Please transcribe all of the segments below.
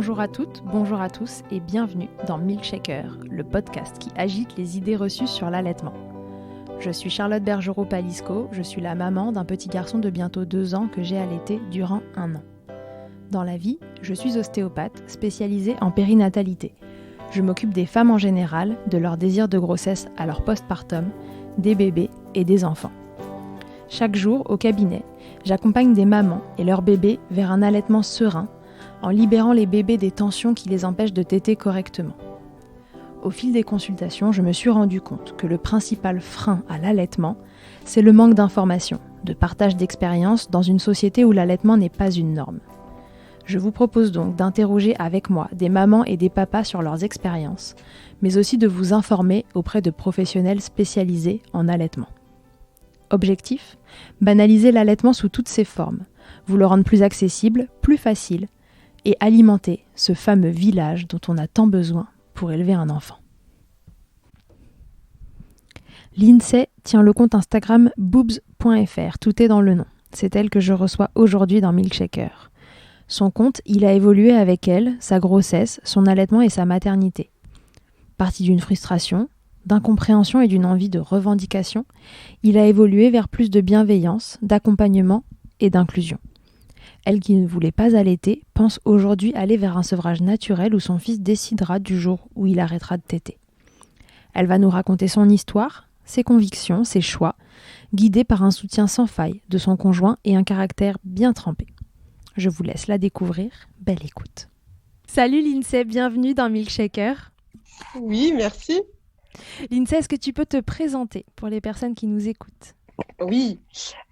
Bonjour à toutes, bonjour à tous et bienvenue dans Milkshaker, le podcast qui agite les idées reçues sur l'allaitement. Je suis Charlotte Bergerot-Palisco, je suis la maman d'un petit garçon de bientôt 2 ans que j'ai allaité durant 1 an. Dans la vie, je suis ostéopathe spécialisée en périnatalité. Je m'occupe des femmes en général, de leur désir de grossesse à leur postpartum, des bébés et des enfants. Chaque jour, au cabinet, j'accompagne des mamans et leurs bébés vers un allaitement serein, en libérant les bébés des tensions qui les empêchent de téter correctement. Au fil des consultations, je me suis rendu compte que le principal frein à l'allaitement, c'est le manque d'information, de partage d'expériences dans une société où l'allaitement n'est pas une norme. Je vous propose donc d'interroger avec moi des mamans et des papas sur leurs expériences, mais aussi de vous informer auprès de professionnels spécialisés en allaitement. Objectif : banaliser l'allaitement sous toutes ses formes, vous le rendre plus accessible, plus facile, et alimenter ce fameux village dont on a tant besoin pour élever un enfant. L'INSEE tient le compte Instagram boobs.fr, tout est dans le nom. C'est elle que je reçois aujourd'hui dans Milkshaker. Son compte, il a évolué avec elle, sa grossesse, son allaitement et sa maternité. Parti d'une frustration, d'incompréhension et d'une envie de revendication, il a évolué vers plus de bienveillance, d'accompagnement et d'inclusion. Elle qui ne voulait pas allaiter pense aujourd'hui aller vers un sevrage naturel où son fils décidera du jour où il arrêtera de téter. Elle va nous raconter son histoire, ses convictions, ses choix, guidée par un soutien sans faille de son conjoint et un caractère bien trempé. Je vous laisse la découvrir. Belle écoute. Salut Lindsay, bienvenue dans Milkshaker. Oui, merci. Lindsay, est-ce que tu peux te présenter pour les personnes qui nous écoutent ? Oui,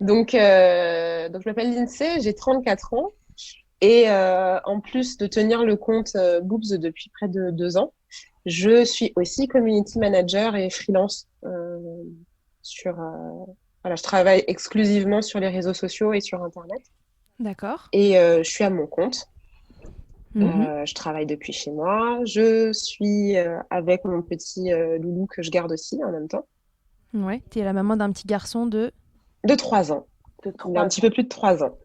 donc je m'appelle Lindsay, j'ai 34 ans et en plus de tenir le compte Boobs depuis près de 2 ans, je suis aussi community manager et freelance voilà, je travaille exclusivement sur les réseaux sociaux et sur Internet. D'accord. Et je suis à mon compte. Je travaille depuis chez moi. Je suis avec mon petit loulou que je garde aussi en même temps. Ouais, tu es la maman d'un petit garçon de 3 ans. Il a un petit peu plus de 3 ans.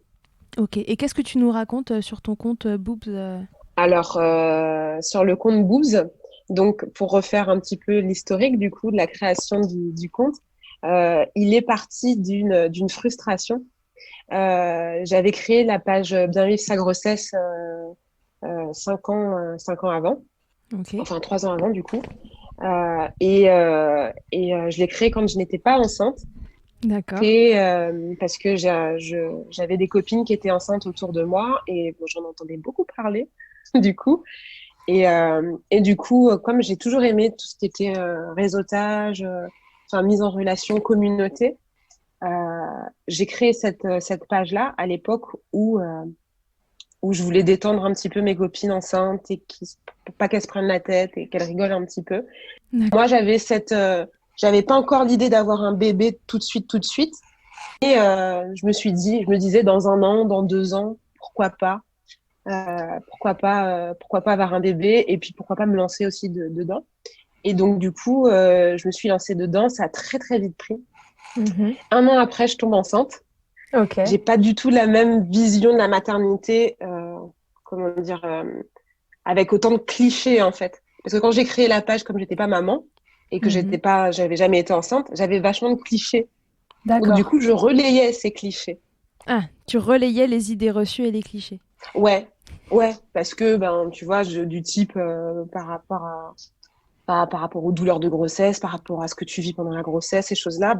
Ok, et qu'est-ce que tu nous racontes sur ton compte Boobs Alors, sur le compte Boobs, donc pour refaire un petit peu l'historique du coup de la création du compte, il est parti d'une frustration. J'avais créé la page Bien vivre sa grossesse 5 ans avant, Okay. enfin 3 ans avant du coup. Je l'ai créé quand je n'étais pas enceinte. D'accord. Et parce que j'avais des copines qui étaient enceintes autour de moi et bon, j'en entendais beaucoup parler du coup. Et du coup, comme j'ai toujours aimé tout ce qui était réseautage, mise en relation, communauté, j'ai créé cette page-là à l'époque où je voulais détendre un petit peu mes copines enceintes et pas qu'elles se prennent la tête et qu'elles rigolent un petit peu. D'accord. Moi, j'avais pas encore l'idée d'avoir un bébé tout de suite. Et je me disais dans 1 an, dans 2 ans, pourquoi pas avoir un bébé et puis pourquoi pas me lancer aussi dedans. Et donc, du coup, je me suis lancée dedans. Ça a très, très vite pris. 1 an après, je tombe enceinte. Ok. J'ai pas du tout la même vision de la maternité, avec autant de clichés en fait. Parce que quand j'ai créé la page, comme j'étais pas maman et que j'avais jamais été enceinte, j'avais vachement de clichés. D'accord. Donc du coup, je relayais ces clichés. Ah, tu relayais les idées reçues et les clichés. Ouais, parce que tu vois, du type par rapport aux douleurs de grossesse, par rapport à ce que tu vis pendant la grossesse, ces choses-là,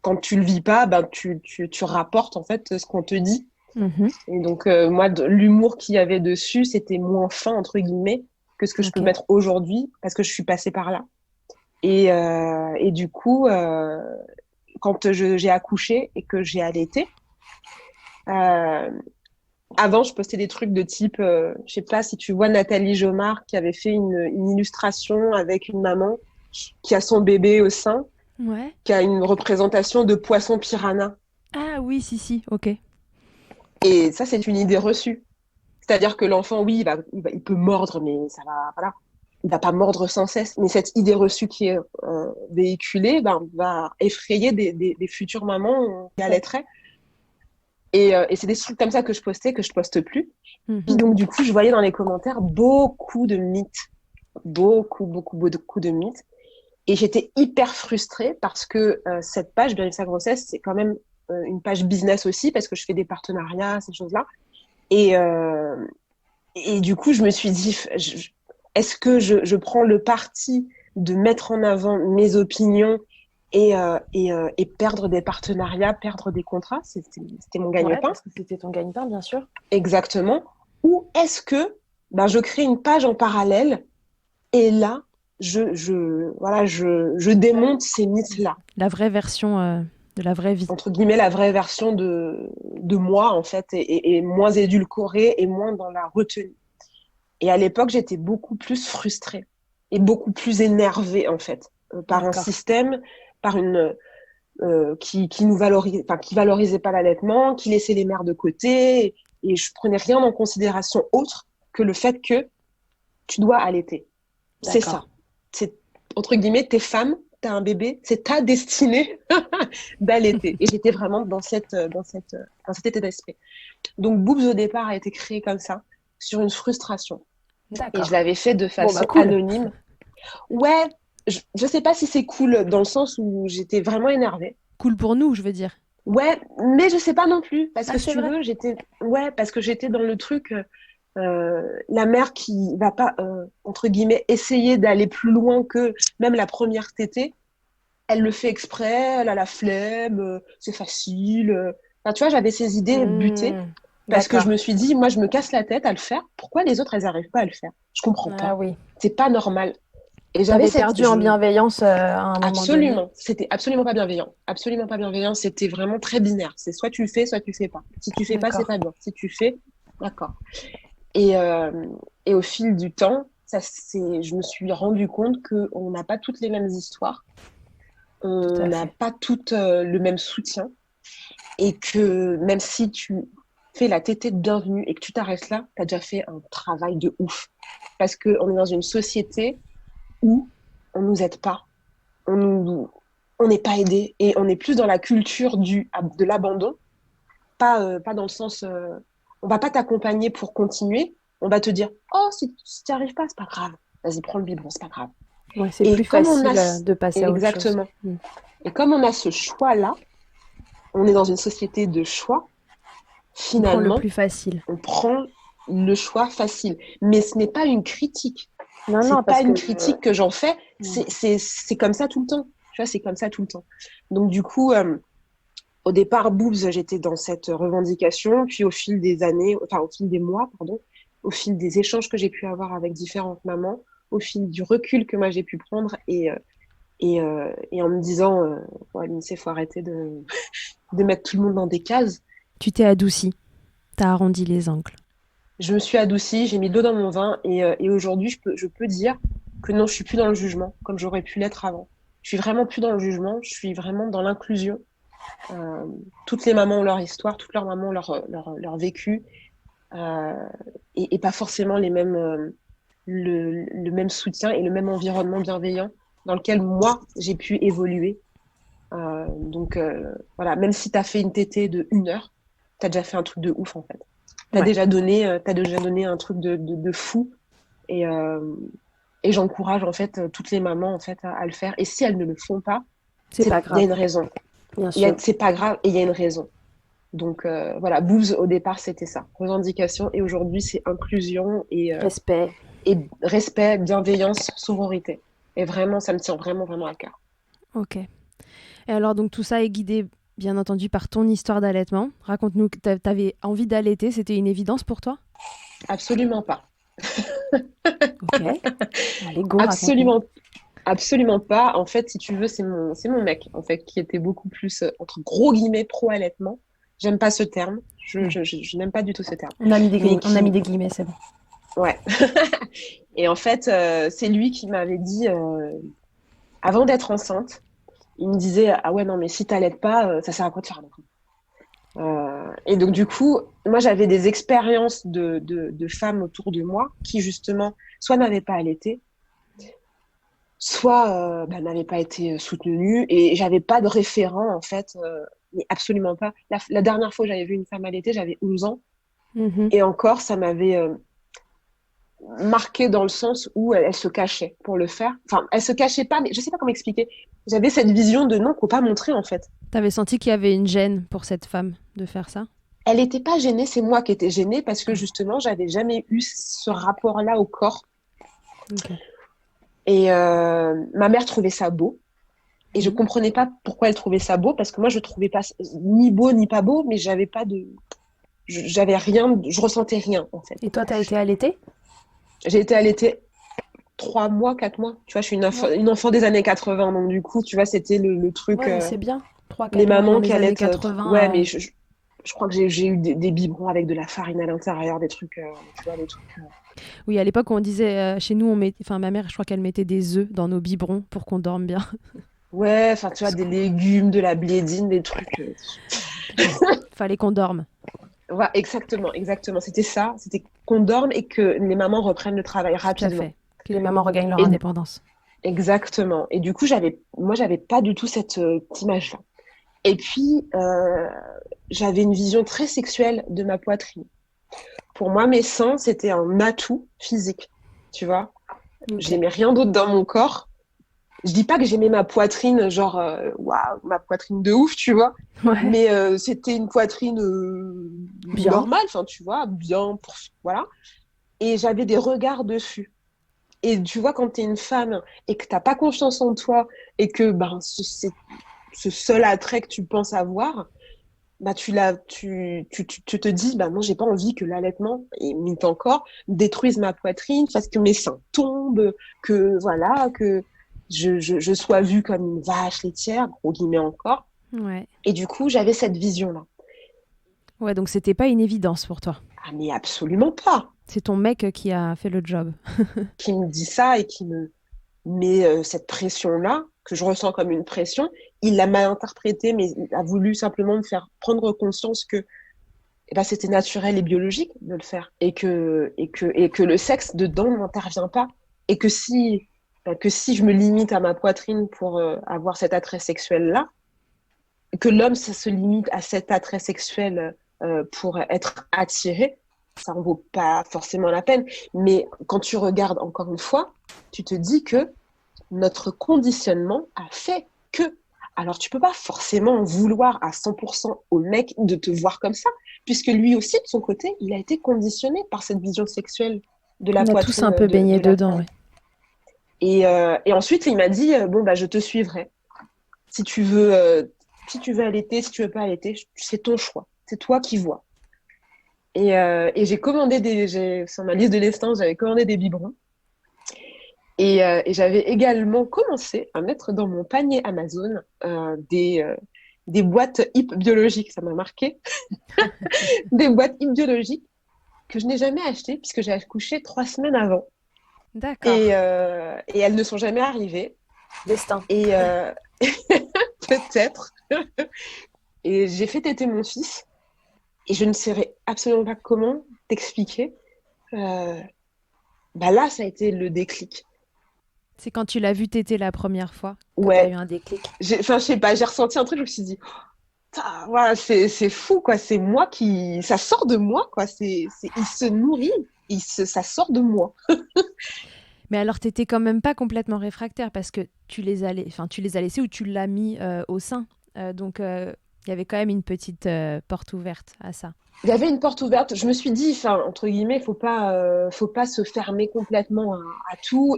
quand tu le vis pas, tu rapportes en fait ce qu'on te dit. Et donc moi, l'humour qu'il y avait dessus, c'était moins fin entre guillemets que ce que je peux mettre aujourd'hui parce que je suis passée par là. Et du coup, quand j'ai accouché et que j'ai allaité, avant, je postais des trucs de type, je sais pas si tu vois Nathalie Jomard qui avait fait une illustration avec une maman qui a son bébé au sein, qui a une représentation de poisson piranha. Ah oui, si, ok. Et ça, c'est une idée reçue. C'est-à-dire que l'enfant, oui, il peut mordre, mais ça va, voilà. Il va pas mordre sans cesse. Mais cette idée reçue qui est véhiculée, va effrayer des futures mamans qui allaiteraient. Et c'est des trucs comme ça que je postais, que je poste plus. Puis donc, du coup, je voyais dans les commentaires beaucoup de mythes. Beaucoup de mythes. Et j'étais hyper frustrée parce que cette page, Bien vivre sa grossesse, c'est quand même une page business aussi, parce que je fais des partenariats, ces choses-là. Et, et du coup, je me suis dit, est-ce que je prends le parti de mettre en avant mes opinions et perdre des partenariats, perdre des contrats? C'était mon gagne-pain. Ouais, parce que c'était ton gagne-pain, bien sûr. Exactement. Ou est-ce que je crée une page en parallèle et là, je démonte ces mythes-là. La vraie version de la vraie vie. Entre guillemets, la vraie version de moi, en fait, et moins édulcorée et moins dans la retenue. Et à l'époque, j'étais beaucoup plus frustrée et beaucoup plus énervée, en fait, par un système, par une qui nous valorisait, enfin, qui valorisait pas l'allaitement, qui laissait les mères de côté, et je prenais rien en considération autre que le fait que tu dois allaiter. C'est ça. C'est, entre guillemets, t'es femme, t'as un bébé, c'est ta destinée d'allaiter. Et j'étais vraiment dans cet état d'esprit. Donc, Boobs, au départ, a été créé comme ça, sur une frustration. D'accord. Et je l'avais fait de façon anonyme. Ouais, je sais pas si c'est cool dans le sens où j'étais vraiment énervée. Cool pour nous, je veux dire. Ouais, mais je sais pas non plus. Parce que c'est si tu vrai. veux, parce que j'étais dans le truc... la mère qui va pas, entre guillemets, essayer d'aller plus loin que même la première tétée, elle le fait exprès, elle a la flemme, c'est facile. Enfin, tu vois, j'avais ces idées butées parce que je me suis dit, moi, je me casse la tête à le faire. Pourquoi les autres, elles n'arrivent pas à le faire? Je comprends pas. Oui. C'est pas normal. Et j'avais perdu en bienveillance à un moment Absolument. donné. C'était absolument pas bienveillant. Absolument pas bienveillant. C'était vraiment très binaire. C'est soit tu le fais, soit tu le fais pas. Si tu fais pas, c'est pas bien. Si tu fais, d'accord. Et au fil du temps, je me suis rendu compte qu'on n'a pas toutes les mêmes histoires, on n'a pas toutes le même soutien, et que même si tu fais la tétée de bienvenue et que tu t'arrêtes là, tu as déjà fait un travail de ouf. Parce qu'on est dans une société où on ne nous aide pas, on n'est pas aidé, et on est plus dans la culture de l'abandon, pas dans le sens... on va pas t'accompagner pour continuer. On va te dire, oh, si tu n'y arrives pas, c'est pas grave. Vas-y, prends le biberon, c'est pas grave. Ouais, c'est plus facile de passer à autre chose. Exactement. Et comme on a ce choix-là, on est dans une société de choix, finalement, on prend le plus facile. On prend le choix facile. Mais ce n'est pas une critique. Non, c'est pas une critique que j'en fais. C'est comme ça tout le temps. Tu vois, c'est comme ça tout le temps. Donc, du coup... au départ, Boobs, j'étais dans cette revendication, puis au fil des mois, au fil des échanges que j'ai pu avoir avec différentes mamans, au fil du recul que moi j'ai pu prendre, et en me disant, Lindsay, il faut arrêter de mettre tout le monde dans des cases. Tu t'es adoucie, t'as arrondi les angles. Je me suis adoucie, j'ai mis de l'eau dans mon vin, et aujourd'hui, je peux dire que non, je suis plus dans le jugement, comme j'aurais pu l'être avant. Je suis vraiment plus dans le jugement, je suis vraiment dans l'inclusion. Toutes les mamans ont leur histoire, toutes leurs mamans ont leur vécu, et pas forcément les mêmes, le même soutien et le même environnement bienveillant dans lequel moi j'ai pu évoluer. Donc voilà, même si tu as fait une tétée de 1 heure, tu as déjà fait un truc de ouf en fait. Tu as déjà donné un truc de fou, et j'encourage en fait toutes les mamans en fait à le faire, et si elles ne le font pas, c'est pas grave. Il y a une raison. C'est pas grave, et il y a une raison. Donc voilà, Boobs au départ c'était ça, revendication, et aujourd'hui c'est inclusion et respect, bienveillance, sororité. Et vraiment, ça me tient vraiment à cœur. Ok. Et alors donc tout ça est guidé bien entendu par ton histoire d'allaitement. Raconte-nous, t'avais envie d'allaiter, c'était une évidence pour toi? Absolument pas. Ok. Allez, go, Absolument pas. En fait, si tu veux, c'est mon mec, en fait, qui était beaucoup plus, entre gros guillemets, pro-allaitement. J'aime pas ce terme. Je n'aime pas du tout ce terme. On a mis des guillemets, c'est bon. Ouais. Et en fait, c'est lui qui m'avait dit, avant d'être enceinte, il me disait, ah ouais, non, mais si t'allaites pas, ça sert à quoi de faire un enfant? Et donc, du coup, moi, j'avais des expériences de femmes autour de moi qui, justement, soit n'avaient pas allaité, soit n'avaient pas été soutenues, et j'avais pas de référent en fait mais absolument pas. La dernière fois que j'avais vu une femme allaiter, j'avais 11 ans. Mhm. Et encore, ça m'avait marqué dans le sens où elle se cachait pour le faire. Enfin, elle se cachait pas, mais je sais pas comment expliquer. J'avais cette vision de non, faut pas montrer en fait. T'avais senti qu'il y avait une gêne pour cette femme de faire ça? Elle n'était pas gênée, c'est moi qui étais gênée parce que justement, j'avais jamais eu ce rapport-là au corps. Ok. Et ma mère trouvait ça beau. Et je comprenais pas pourquoi elle trouvait ça beau, parce que moi, je trouvais pas ni beau ni pas beau, mais j'avais pas de... J'avais rien, je ressentais rien, en fait. Et toi, t'as été allaitée? J'ai été allaitée 3 mois, 4 mois. Tu vois, je suis une enfant des années 80, donc du coup, tu vois, c'était le truc... Ouais, mais c'est bien. 3-4 les mois mamans dans qui les années allaitent... 80. Ouais, mais je crois que j'ai eu des biberons avec de la farine à l'intérieur, des trucs, tu vois, des trucs... Oui, à l'époque, on disait, chez nous, enfin, ma mère, je crois qu'elle mettait des œufs dans nos biberons pour qu'on dorme bien. Ouais, enfin, tu vois, des légumes, de la blédine, des trucs... Fallait qu'on dorme. Ouais, exactement. C'était ça. C'était qu'on dorme et que les mamans reprennent le travail Tout à rapidement. fait. Que les mamans regagnent leur Et- indépendance. Exactement. Et du coup, j'avais pas du tout cette image-là. Et puis, j'avais une vision très sexuelle de ma poitrine. Pour moi, mes seins, c'était un atout physique. Tu vois, Ok. j'aimais rien d'autre dans mon corps. Je dis pas que j'aimais ma poitrine, genre, waouh, ma poitrine de ouf, tu vois. Ouais. Mais c'était une poitrine Bien. normale, enfin, tu vois, bien, voilà. Et j'avais des regards dessus. Et tu vois, quand tu es une femme et que tu n'as pas confiance en toi et que c'est ce seul attrait que tu penses avoir, bah, tu te dis, bah, moi, j'ai pas envie que l'allaitement, et mint encore, détruise ma poitrine, fasse que mes seins tombent, que, voilà, que je sois vue comme une vache laitière, gros guillemets encore. Ouais. Et du coup, j'avais cette vision-là. Ouais, donc c'était pas une évidence pour toi. Ah, mais absolument pas. C'est ton mec qui a fait le job. Qui me dit ça et qui me met cette pression-là, que je ressens comme une pression, il l'a mal interprétée, mais il a voulu simplement me faire prendre conscience que c'était naturel et biologique de le faire et que le sexe dedans n'intervient pas et que si je me limite à ma poitrine pour avoir cet attrait sexuel-là, que l'homme, ça se limite à cet attrait sexuel pour être attiré, ça en vaut pas forcément la peine. Mais quand tu regardes encore une fois, tu te dis que notre conditionnement a fait que. Alors, tu peux pas forcément vouloir à 100% au mec de te voir comme ça, puisque lui aussi, de son côté, il a été conditionné par cette vision sexuelle de la On a poitrine. tous un peu baigné de la dedans. femme. Ouais. Et ensuite, il m'a dit, je te suivrai. Si tu veux allaiter, si tu veux pas allaiter, c'est ton choix. C'est toi qui vois. Et j'ai commandé sur ma liste de l'essence, j'avais commandé des biberons. Et j'avais également commencé à mettre dans mon panier Amazon des boîtes HIP biologiques. Ça m'a marqué. Des boîtes HIP biologiques que je n'ai jamais achetées puisque j'ai accouché 3 semaines avant. D'accord. Et elles ne sont jamais arrivées. Destin. Et peut-être. Et j'ai fait téter mon fils. Et je ne saurais absolument pas comment t'expliquer. Là, ça a été le déclic. C'est quand tu l'as vu téter la première fois que Ouais. t'as eu un déclic. Je sais pas, j'ai ressenti un truc, je me suis dit, voilà, c'est fou, quoi. C'est moi qui. Ça sort de moi, quoi. Il se nourrit, ça sort de moi. Mais alors, t'étais quand même pas complètement réfractaire parce que tu les as laissés ou tu l'as mis au sein. Donc, il y avait quand même une petite porte ouverte à ça. Il y avait une porte ouverte. Je me suis dit, entre guillemets, faut pas se fermer complètement à tout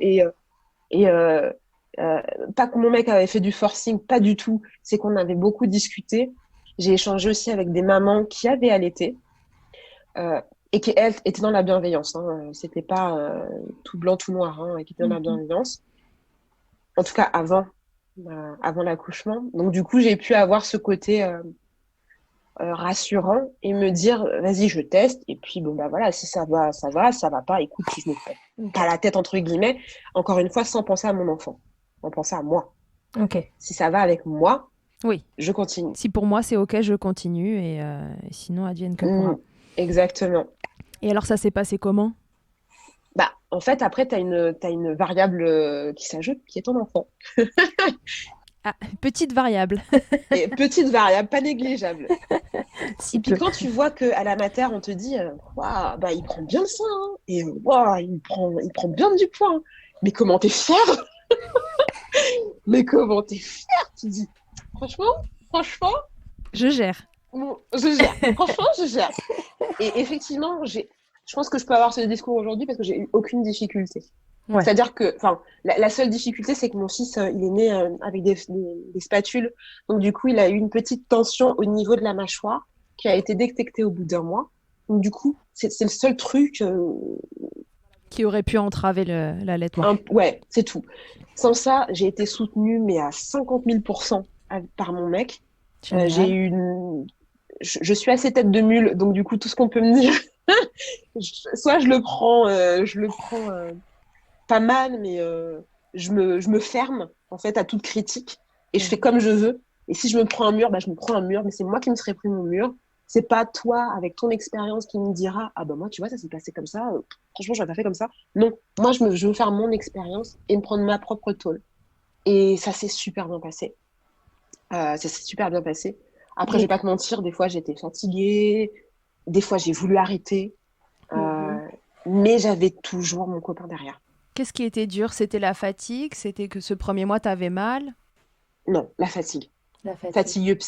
pas que mon mec avait fait du forcing, pas du tout. C'est qu'on avait beaucoup discuté. J'ai échangé aussi avec des mamans qui avaient allaité et qui, elles, étaient dans la bienveillance. Hein. C'était pas tout blanc, tout noir, hein, qui étaient dans la bienveillance. En tout cas, avant l'accouchement. Donc, du coup, j'ai pu avoir ce côté rassurant et me dire, vas-y, je teste. Et puis, voilà, si ça va, ça va. Ça va pas, écoute, je me fais pas la tête, entre guillemets. Encore une fois, sans penser à mon enfant. En penser à moi. Ok. Si ça va avec moi, oui, je continue. Si pour moi c'est ok, je continue et sinon advienne que pourra. Exactement. Et alors ça s'est passé comment ? En fait, après, t'as une variable qui s'ajoute, qui est ton enfant. Ah, petite variable. Et petite variable, pas négligeable. Si Et puis peu. quand tu vois qu'à la mater, on te dit, waouh, bah, il prend bien le sein, hein, et waouh, il prend bien du poids, hein. Mais comment t'es fière? Mais comment t'es fière? Tu dis, franchement, Je gère. bon, je gère. Franchement, je gère. Et effectivement, je pense que je peux avoir ce discours aujourd'hui parce que j'ai eu aucune difficulté. Ouais. C'est-à-dire que, enfin, la seule difficulté, c'est que mon fils, il est né avec des spatules. Donc, du coup, il a eu une petite tension au niveau de la mâchoire qui a été détectée au bout d'un mois. Donc, du coup, c'est le seul truc. Qui aurait pu entraver l'allaitement. Ouais, c'est tout. Sans ça, j'ai été soutenue, mais à 50 000 par mon mec. J'ai Génial. eu je suis assez tête de mule, donc du coup, tout ce qu'on peut me dire, soit je le prends pas mal, mais je me ferme en fait à toute critique et je fais comme je veux. Et si je me prends un mur, bah, je me prends un mur, mais c'est moi qui me serais pris mon mur. C'est pas toi, avec ton expérience, qui me dira ah bah moi, tu vois, ça s'est passé comme ça. Franchement, j'aurais pas fait comme ça. Non, moi, je veux faire mon expérience et me prendre ma propre tôle. Et ça s'est super bien passé. Ça s'est super bien passé. Après, je vais Et pas te mentir, des fois j'étais fatiguée, des fois j'ai voulu arrêter, Mhm. mais j'avais toujours mon copain derrière. Qu'est-ce qui était dur? C'était la fatigue? C'était que ce premier mois, t'avais mal? Non, la fatigue. la fatigue.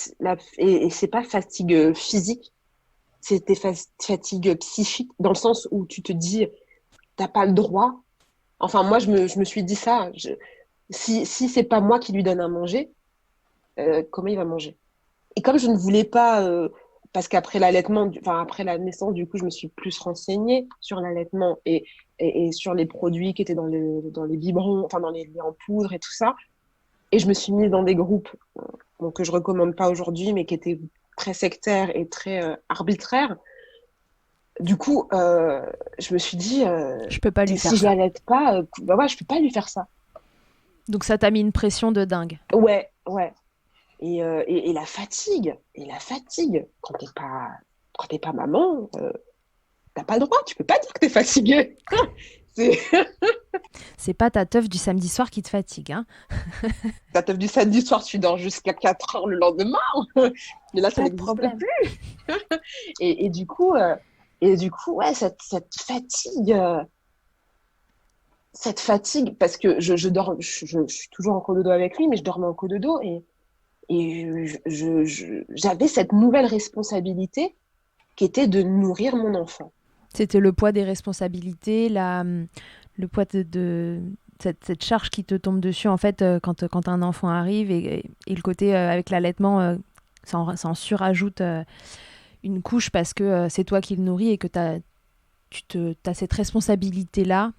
Et c'est pas fatigue physique, c'était fatigue psychique, dans le sens où tu te dis, t'as pas le droit. Enfin, moi, je me suis dit ça. Si c'est pas moi qui lui donne à manger, comment il va manger? Et comme je ne voulais pas, parce qu'après l'allaitement, enfin après la naissance, du coup, je me suis plus renseignée sur l'allaitement et sur les produits qui étaient dans les biberons, enfin dans les laits en poudre et tout ça. Et je me suis mise dans des groupes donc, que je recommande pas aujourd'hui, mais qui étaient très sectaires et très arbitraires. Du coup, je me suis dit, Je peux pas lui si faire je ça. l'allaite pas, bah ouais, je peux pas lui faire ça. Donc ça t'a mis une pression de dingue. Ouais, ouais. Et la fatigue, quand t'es pas maman, t'as pas le droit, tu peux pas dire que t'es fatiguée. C'est C'est pas ta teuf du samedi soir qui te fatigue, hein. la teuf du samedi soir, tu dors jusqu'à 4 heures le lendemain. Mais là, ça Pas de n'existe problème. plus. Et du coup, ouais, cette fatigue, parce que je dors, je suis toujours en cododo avec lui, mais je dormais en cododo et j'avais cette nouvelle responsabilité qui était de nourrir mon enfant. C'était le poids des responsabilités, le poids de cette charge qui te tombe dessus, en fait, quand un enfant arrive et le côté avec l'allaitement, ça en surajoute une couche parce que c'est toi qui le nourris et que t'as cette responsabilité-là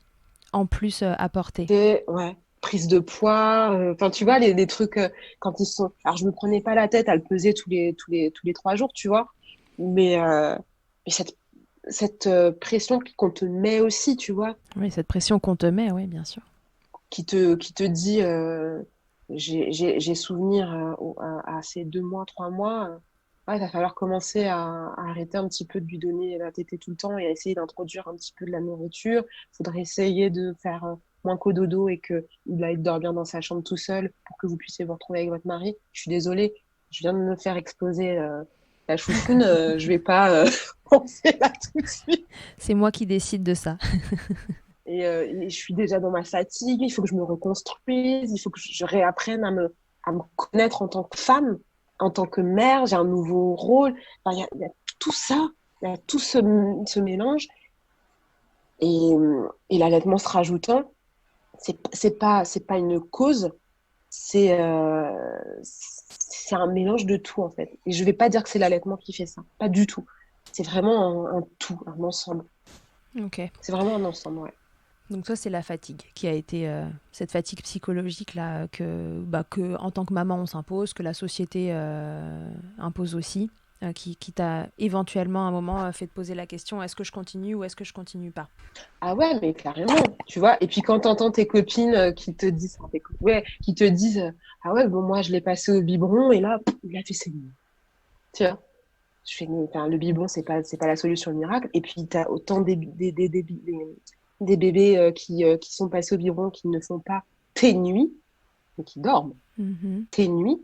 en plus à porter. Ouais, prise de poids, enfin tu vois les trucs quand ils sont. Alors je me prenais pas la tête à le peser tous les 3 jours, tu vois, mais cette pression qu'on te met aussi, tu vois, Oui, cette pression qu'on te met, oui, bien sûr. qui te dit, j'ai souvenir à ces 2 mois, 3 mois, ouais, il va falloir commencer à arrêter un petit peu de lui donner la tétée tout le temps et à essayer d'introduire un petit peu de la nourriture. Il faudrait essayer de faire moins cododo et qu'il aille dormir dans sa chambre tout seul pour que vous puissiez vous retrouver avec votre mari. Je suis désolée, je viens de me faire exploser la chouchoune, je vais pas penser là tout de suite. C'est moi qui décide de ça. Et je suis déjà dans ma fatigue, il faut que je me reconstruise, il faut que je réapprenne à me connaître en tant que femme, en tant que mère, j'ai un nouveau rôle. Enfin, il y a tout ça, il y a tout ce mélange. Et l'allaitement se rajoutant, c'est pas une cause, c'est un mélange de tout en fait. Et je vais pas dire que c'est l'allaitement qui fait ça, pas du tout. C'est vraiment un tout, un ensemble. Ok. C'est vraiment un ensemble, ouais. Donc toi, c'est la fatigue qui a été cette fatigue psychologique là que en tant que maman on s'impose, que la société impose aussi, qui t'a éventuellement à un moment fait te poser la question est-ce que je continue ou est-ce que je continue pas? Ah ouais, mais carrément, tu vois. Et puis quand t'entends tes copines qui te disent, enfin, ouais, qui te disent, ah ouais, bon moi je l'ai passé au biberon et là, il a fait ses nuits. Tu vois, je fais, mais, enfin, le biberon c'est pas la solution miracle. Et puis t'as autant des bébés qui sont passés au biberon qui ne font pas tes nuits, mais qui dorment. tes nuits.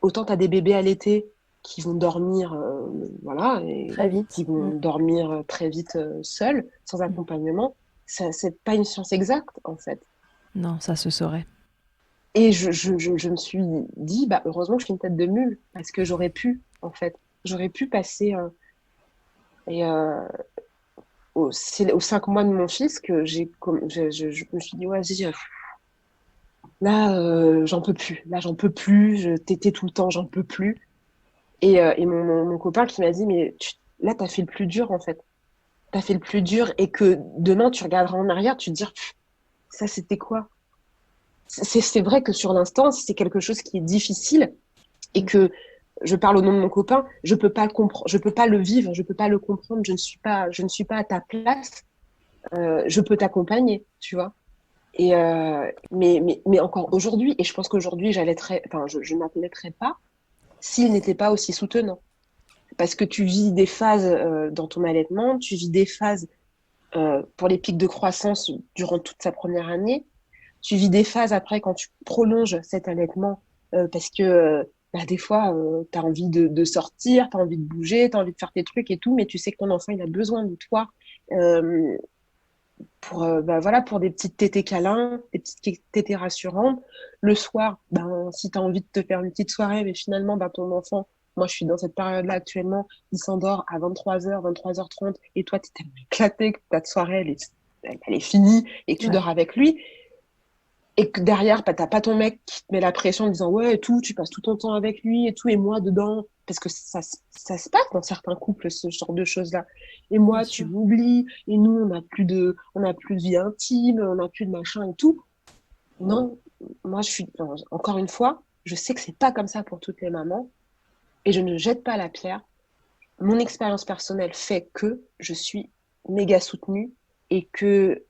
Autant tu as des bébés allaités qui vont dormir, voilà, et Très vite. qui vont dormir très vite seuls, sans accompagnement. Ça, c'est pas une science exacte, en fait. Non, ça se saurait. Et je me suis dit, bah, heureusement que je fais une tête de mule, parce que j'aurais pu, en fait. J'aurais pu passer. Et c'est aux 5 mois de mon fils que je me suis dit, ouais, vas-y, là, j'en peux plus. Là, j'en peux plus. Je tétais tout le temps, j'en peux plus. Et mon copain qui m'a dit, mais là, t'as fait le plus dur, en fait. T'as fait le plus dur et que demain, tu regarderas en arrière, tu te dis, ça, c'était quoi? C'est vrai que sur l'instant, c'est quelque chose qui est difficile et que je parle au nom de mon copain, je peux pas le comprendre, je peux pas le vivre, je peux pas le comprendre, je ne suis pas à ta place, je peux t'accompagner, tu vois. Mais encore aujourd'hui, et je pense qu'aujourd'hui, je n'allaiterais pas s'il n'était pas aussi soutenant. Parce que tu vis des phases dans ton allaitement, tu vis des phases pour les pics de croissance durant toute sa première année, tu vis des phases après quand tu prolonges cet allaitement parce que bah, des fois, tu as envie de sortir, tu as envie de bouger, tu as envie de faire tes trucs et tout, mais tu sais que ton enfant, il a besoin de toi euh, bah, voilà, pour des petites tétées câlins, des petites tétées rassurantes. Le soir, ben, si tu as envie de te faire une petite soirée, mais finalement, ben, ton enfant, moi je suis dans cette période-là actuellement, il s'endort à 23h, 23h30, et toi, tu es tellement éclaté que ta soirée, elle est finie, et que tu dors avec lui. Et que derrière, bah, t'as pas ton mec qui te met la pression en disant ouais et tout, tu passes tout ton temps avec lui et tout, et moi dedans, parce que ça se passe dans certains couples, ce genre de choses-là. Et moi, Bien tu sûr. m'oublies, et nous, on n'a plus de vie intime, on n'a plus de machin et tout. Non, moi, encore une fois, je sais que c'est pas comme ça pour toutes les mamans, et je ne jette pas la pierre. Mon expérience personnelle fait que je suis méga soutenue et que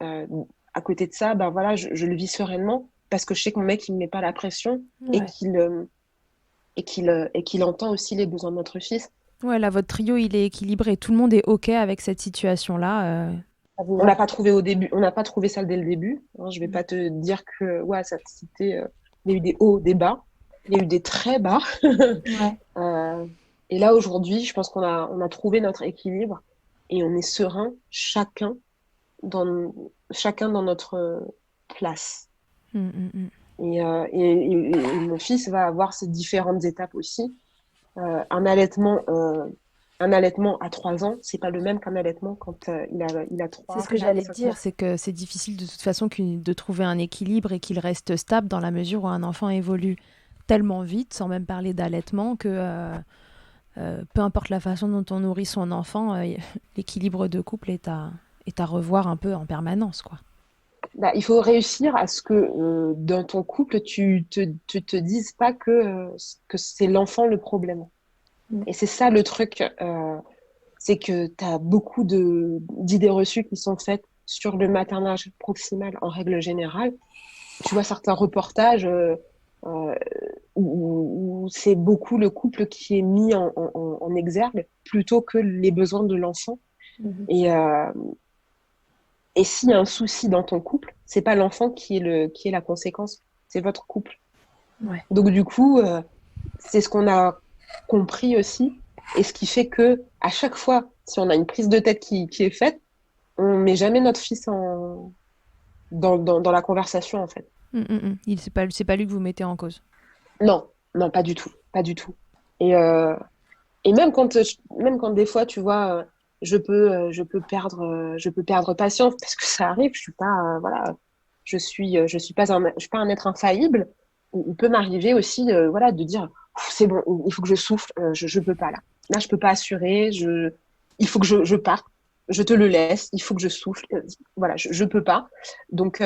à côté de ça, ben voilà, je le vis sereinement parce que je sais que mon mec il me met pas la pression et Ouais. qu'il entend aussi les besoins de notre fils. Ouais, là, votre trio, il est équilibré. Tout le monde est OK avec cette situation-là. On n'a pas trouvé au début, on n'a pas trouvé ça dès le début. Hein, je vais pas te dire que ouais, il y a eu des hauts, des bas, il y a eu des très bas. Ouais. Euh, et là aujourd'hui, je pense qu'on a trouvé notre équilibre et on est serein chacun dans notre place. Mm, mm, mm. Et mon fils va avoir ces différentes étapes aussi. Un allaitement à 3 ans, c'est pas le même qu'un allaitement quand il a C'est 3, ce que 4, j'allais te 5 dire. mois. C'est que c'est difficile de toute façon de trouver un équilibre et qu'il reste stable dans la mesure où un enfant évolue tellement vite, sans même parler d'allaitement, que peu importe la façon dont on nourrit son enfant, l'équilibre de couple est à revoir un peu en permanence, quoi. Bah, il faut réussir à ce que dans ton couple, tu te dises pas que c'est l'enfant le problème. Mm. Et c'est ça le truc, c'est que tu as beaucoup d'idées reçues qui sont faites sur le maternage proximal en règle générale. Tu vois certains reportages euh, où c'est beaucoup le couple qui est mis en exergue plutôt que les besoins de l'enfant. Mhm. Et s'il y a un souci dans ton couple, c'est pas l'enfant qui est la conséquence, c'est votre couple. Ouais. Donc du coup, c'est ce qu'on a compris aussi, et ce qui fait que à chaque fois, si on a une prise de tête qui est faite, on met jamais notre fils dans la conversation en fait. Mm, mm, mm. C'est pas lui que vous mettez en cause. Non, non, pas du tout, pas du tout. Et, euh, et même quand des fois, tu vois, je peux perdre patience parce que ça arrive. Je suis pas, voilà, je suis pas un être infaillible. Il peut m'arriver aussi, voilà, de dire, c'est bon, il faut que je souffle, je peux pas là. Là, je peux pas assurer. Il faut que je parte. Je te le laisse. Il faut que je souffle. Voilà, je peux pas. Donc,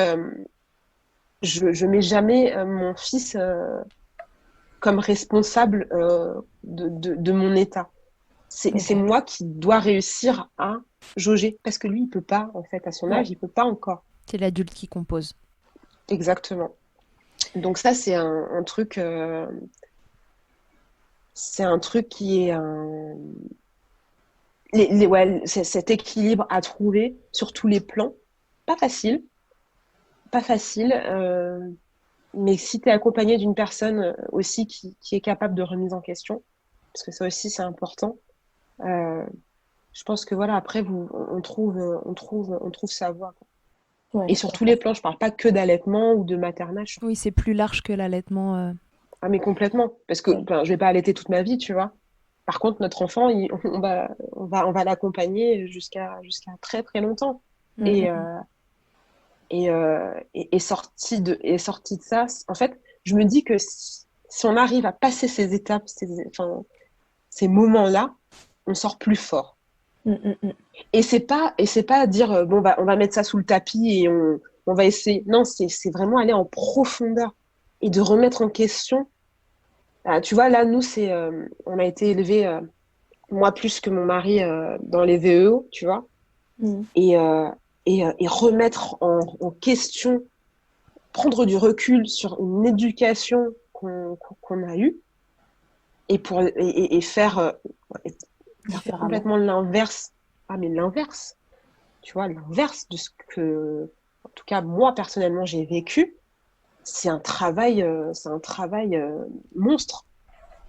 je mets jamais mon fils comme responsable de mon état. C'est Ok. moi qui dois réussir à jauger. Parce que lui, il peut pas, en fait, à son Ouais. âge, il peut pas encore. C'est l'adulte qui compose. Exactement. Donc ça, c'est un truc qui est ouais, c'est cet équilibre à trouver sur tous les plans. Pas facile, pas facile. mais si tu es accompagné d'une personne aussi qui est capable de remise en question, parce que ça aussi c'est important, euh, je pense que voilà, après on trouve sa voie, quoi. Ouais, Et sur tous les plans, je parle pas que d'allaitement ou de maternage. Oui, c'est plus large que l'allaitement. Ah mais complètement, parce que ouais. je vais pas allaiter toute ma vie, tu vois. Par contre, notre enfant, on va l'accompagner jusqu'à très très longtemps. Mm, Et, mm, sorti de ça, en fait, je me dis que si on arrive à passer ces étapes, ces moments-là, on sort plus fort. mm, mm, mm. Et c'est pas dire bon on va mettre ça sous le tapis et on va essayer. Non, c'est vraiment aller en profondeur et de remettre en question. Ah, tu vois, là, nous, on a été élevés, moi plus que mon mari, dans les VEO, tu vois, Mm. et remettre en question, prendre du recul sur une éducation qu'on a eue et faire Différemment. complètement l'inverse. Ah, mais l'inverse, tu vois, l'inverse de ce que, en tout cas, moi, personnellement, j'ai vécu, c'est un travail monstre.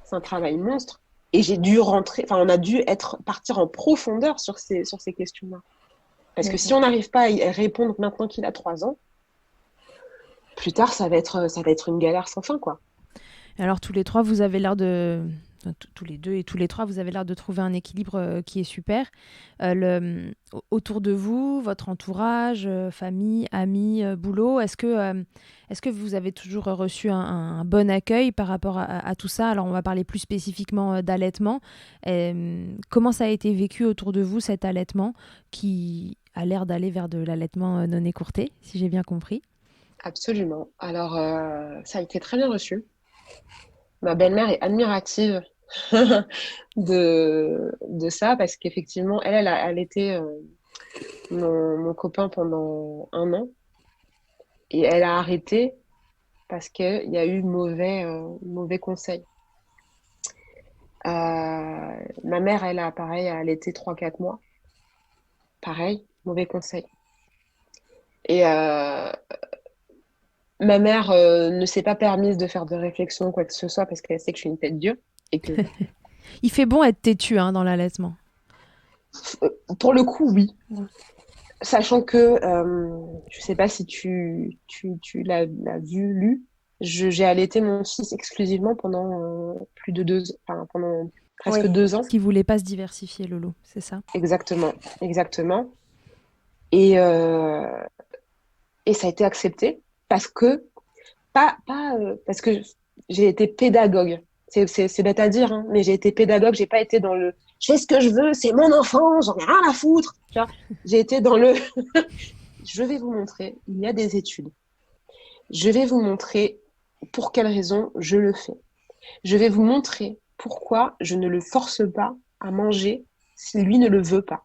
C'est un travail monstre. Et j'ai dû on a dû partir en profondeur sur ces questions-là. Parce que si Mm, on n'arrive pas à y répondre maintenant qu'il a 3 ans, plus tard, ça va être une galère sans fin, quoi. Alors tous les trois, vous avez l'air de... enfin, tous les deux et tous les trois, vous avez l'air de trouver un équilibre qui est super. Autour de vous, votre entourage, famille, amis, boulot, est-ce que vous avez toujours reçu un bon accueil par rapport à tout ça? Alors on va parler plus spécifiquement d'allaitement. Comment ça a été vécu autour de vous, cet allaitement qui a l'air d'aller vers de l'allaitement non écourté, si j'ai bien compris? Absolument. Alors, ça a été très bien reçu. Ma belle-mère est admirative de ça parce qu'effectivement, elle était mon copain pendant 1 an et elle a arrêté parce qu'il y a eu mauvais conseils. Ma mère, elle a pareil, elle a allaité 3-4 mois. Pareil, mauvais conseil. Et ma mère ne s'est pas permise de faire de réflexion ou quoi que ce soit parce qu'elle sait que je suis une tête dure et que Il fait bon être têtu hein, dans l'allaitement. pour le coup, oui. mm. Sachant que, je sais pas si tu l'as vu, lu, j'ai allaité mon fils exclusivement pendant plus de enfin, pendant presque Oui. 2 ans. Qui voulait pas se diversifier, Lolo, c'est ça? Exactement, exactement. Et, euh, et ça a été accepté parce que, parce que j'ai été pédagogue. C'est bête à dire, hein, mais j'ai été pédagogue, j'ai pas été dans le je fais ce que je veux, c'est mon enfant, j'en ai rien à foutre. Tu vois, j'ai été dans le je vais vous montrer, il y a des études. Je vais vous montrer pour quelles raisons je le fais. Je vais vous montrer pourquoi je ne le force pas à manger si lui ne le veut pas.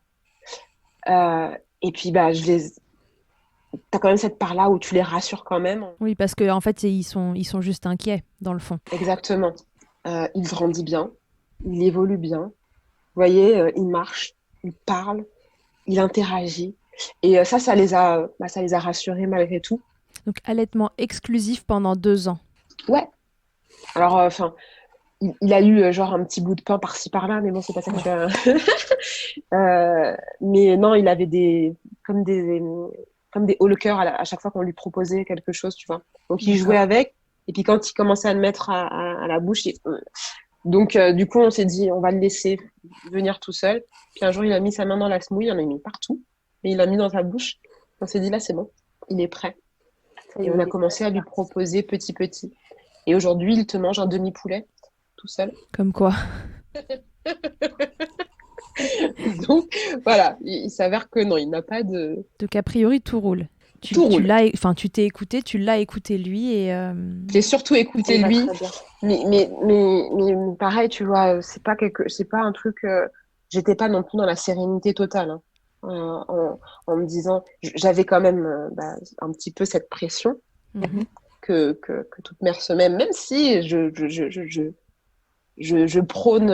Et puis, t'as quand même cette part-là où tu les rassures quand même. Oui, parce qu'en fait, ils sont juste inquiets, dans le fond. Exactement. Il grandit bien, il évolue bien. Vous voyez, il marche, il parle, il interagit. Et ça les a rassurés malgré tout. Donc, allaitement exclusif pendant 2 ans. Ouais. Alors, enfin, il a eu genre un petit bout de pain par-ci par-là, mais bon, c'est pas ça que tu as. Mais non, il avait comme des hauts le cœur à chaque fois qu'on lui proposait quelque chose, tu vois. Donc il jouait avec, et puis quand il commençait à le mettre à la bouche, donc du coup on s'est dit on va le laisser venir tout seul. Puis un jour il a mis sa main dans la semouille, il en a mis partout, et il l'a mis dans sa bouche. On s'est dit là c'est bon, il est prêt. Et on a commencé à lui proposer petit petit. Et aujourd'hui il te mange un demi-poulet tout seul. Comme quoi. Donc voilà, il s'avère que non, il n'a pas de... Donc, a priori, tout roule. Tout roule. Tu t'es écouté, tu l'as écouté lui et... J'ai surtout écouté Il va lui, très bien. mais pareil, tu vois, c'est pas un truc. J'étais pas non plus dans la sérénité totale, hein. En me disant, j'avais quand même un petit peu cette pression Mhm. que toute mère se met, même si je prône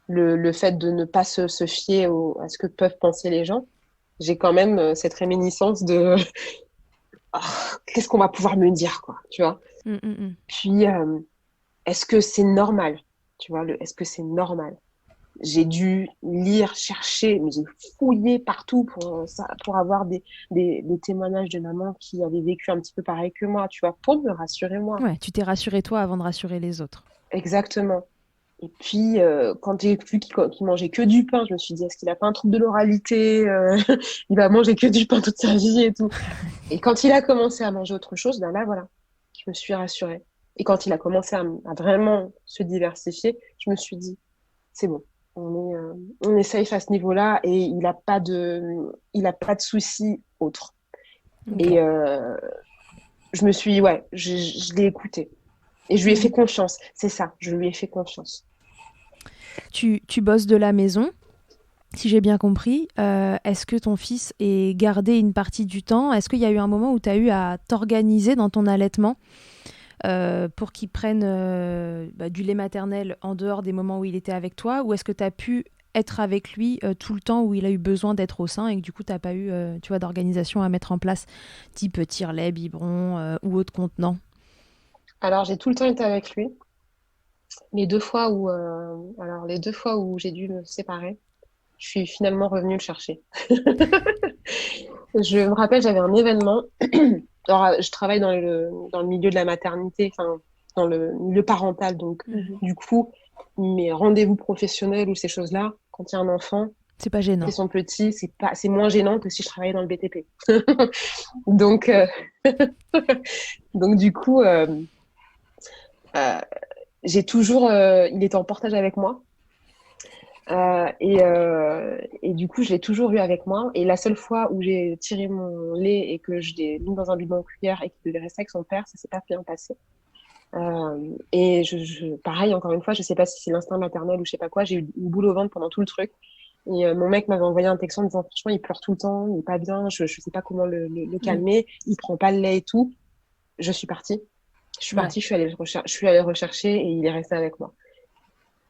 le fait de ne pas se fier à ce que peuvent penser les gens. J'ai quand même cette réminiscence de qu'est-ce qu'on va pouvoir me dire, quoi, tu vois. Puis, est-ce que c'est normal, tu vois, est-ce que c'est normal? J'ai dû lire, chercher, mais j'ai fouillé partout pour avoir des témoignages de mamans qui avaient vécu un petit peu pareil que moi, tu vois, pour me rassurer moi. Ouais, tu t'es rassurée toi avant de rassurer les autres. Exactement. Et puis, quand j'ai vu qu'il mangeait que du pain, je me suis dit, est-ce qu'il a pas un trouble de l'oralité? Il va manger que du pain toute sa vie et tout. Et quand il a commencé à manger autre chose, ben là, voilà, je me suis rassurée. Et quand il a commencé à vraiment se diversifier, je me suis dit, c'est bon, on est safe à ce niveau-là et il a pas de soucis autres. Okay. Et je me suis, je l'ai écouté. Et je lui ai fait confiance. C'est ça, je lui ai fait confiance. Tu bosses de la maison, si j'ai bien compris. Est-ce que ton fils est gardé une partie du temps? Est-ce qu'il y a eu un moment où tu as eu à t'organiser dans ton allaitement pour qu'il prenne du lait maternel en dehors des moments où il était avec toi? Ou est-ce que tu as pu être avec lui tout le temps où il a eu besoin d'être au sein et que du coup, tu n'as pas eu d'organisation à mettre en place, type tire-lait, biberon ou autre contenant? Alors, j'ai tout le temps été avec lui. Les deux fois où j'ai dû me séparer, je suis finalement revenue le chercher. Je me rappelle, j'avais un événement. Alors, je travaille dans le milieu de la maternité, enfin, dans le milieu parental. Donc, du coup, mes rendez-vous professionnels ou ces choses-là, quand il y a un enfant, c'est pas gênant. Ils sont petits, c'est moins gênant que si je travaillais dans le BTP. Donc, du coup, j'ai toujours, il était en portage avec moi. Et du coup, je l'ai toujours eu avec moi. Et la seule fois où j'ai tiré mon lait et que je l'ai mis dans un bidon en cuillère et qu'il devait rester avec son père, ça s'est pas bien passé. Et pareil, encore une fois, je sais pas si c'est l'instinct maternel ou je sais pas quoi, j'ai eu une boule au ventre pendant tout le truc. Et mon mec m'avait envoyé un texto en me disant, franchement, il pleure tout le temps, il est pas bien, je sais pas comment le calmer, il prend pas le lait et tout. Je suis partie. Je suis allée le rechercher et il est resté avec moi.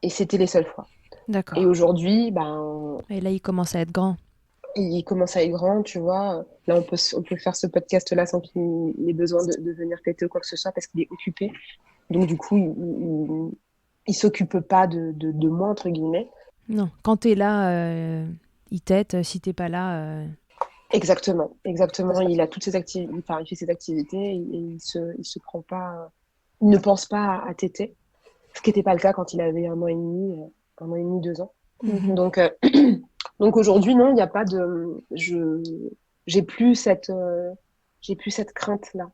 Et c'était les seules fois. D'accord. Et aujourd'hui, et là, il commence à être grand. Il commence à être grand, tu vois. Là, on peut faire ce podcast-là sans qu'il ait besoin de venir téter ou quoi que ce soit parce qu'il est occupé. Donc, du coup, il s'occupe pas de moi, entre guillemets. Non, quand t'es là, il t'aide. Si t'es pas là... Exactement. Il a toutes ses activités, enfin, il fait ses activités et il se prend pas, il ne pense pas à téter. Ce qui n'était pas le cas quand il avait 1 an et demi, 2 ans. Donc aujourd'hui, non, il n'y a pas de, j'ai plus cette crainte-là.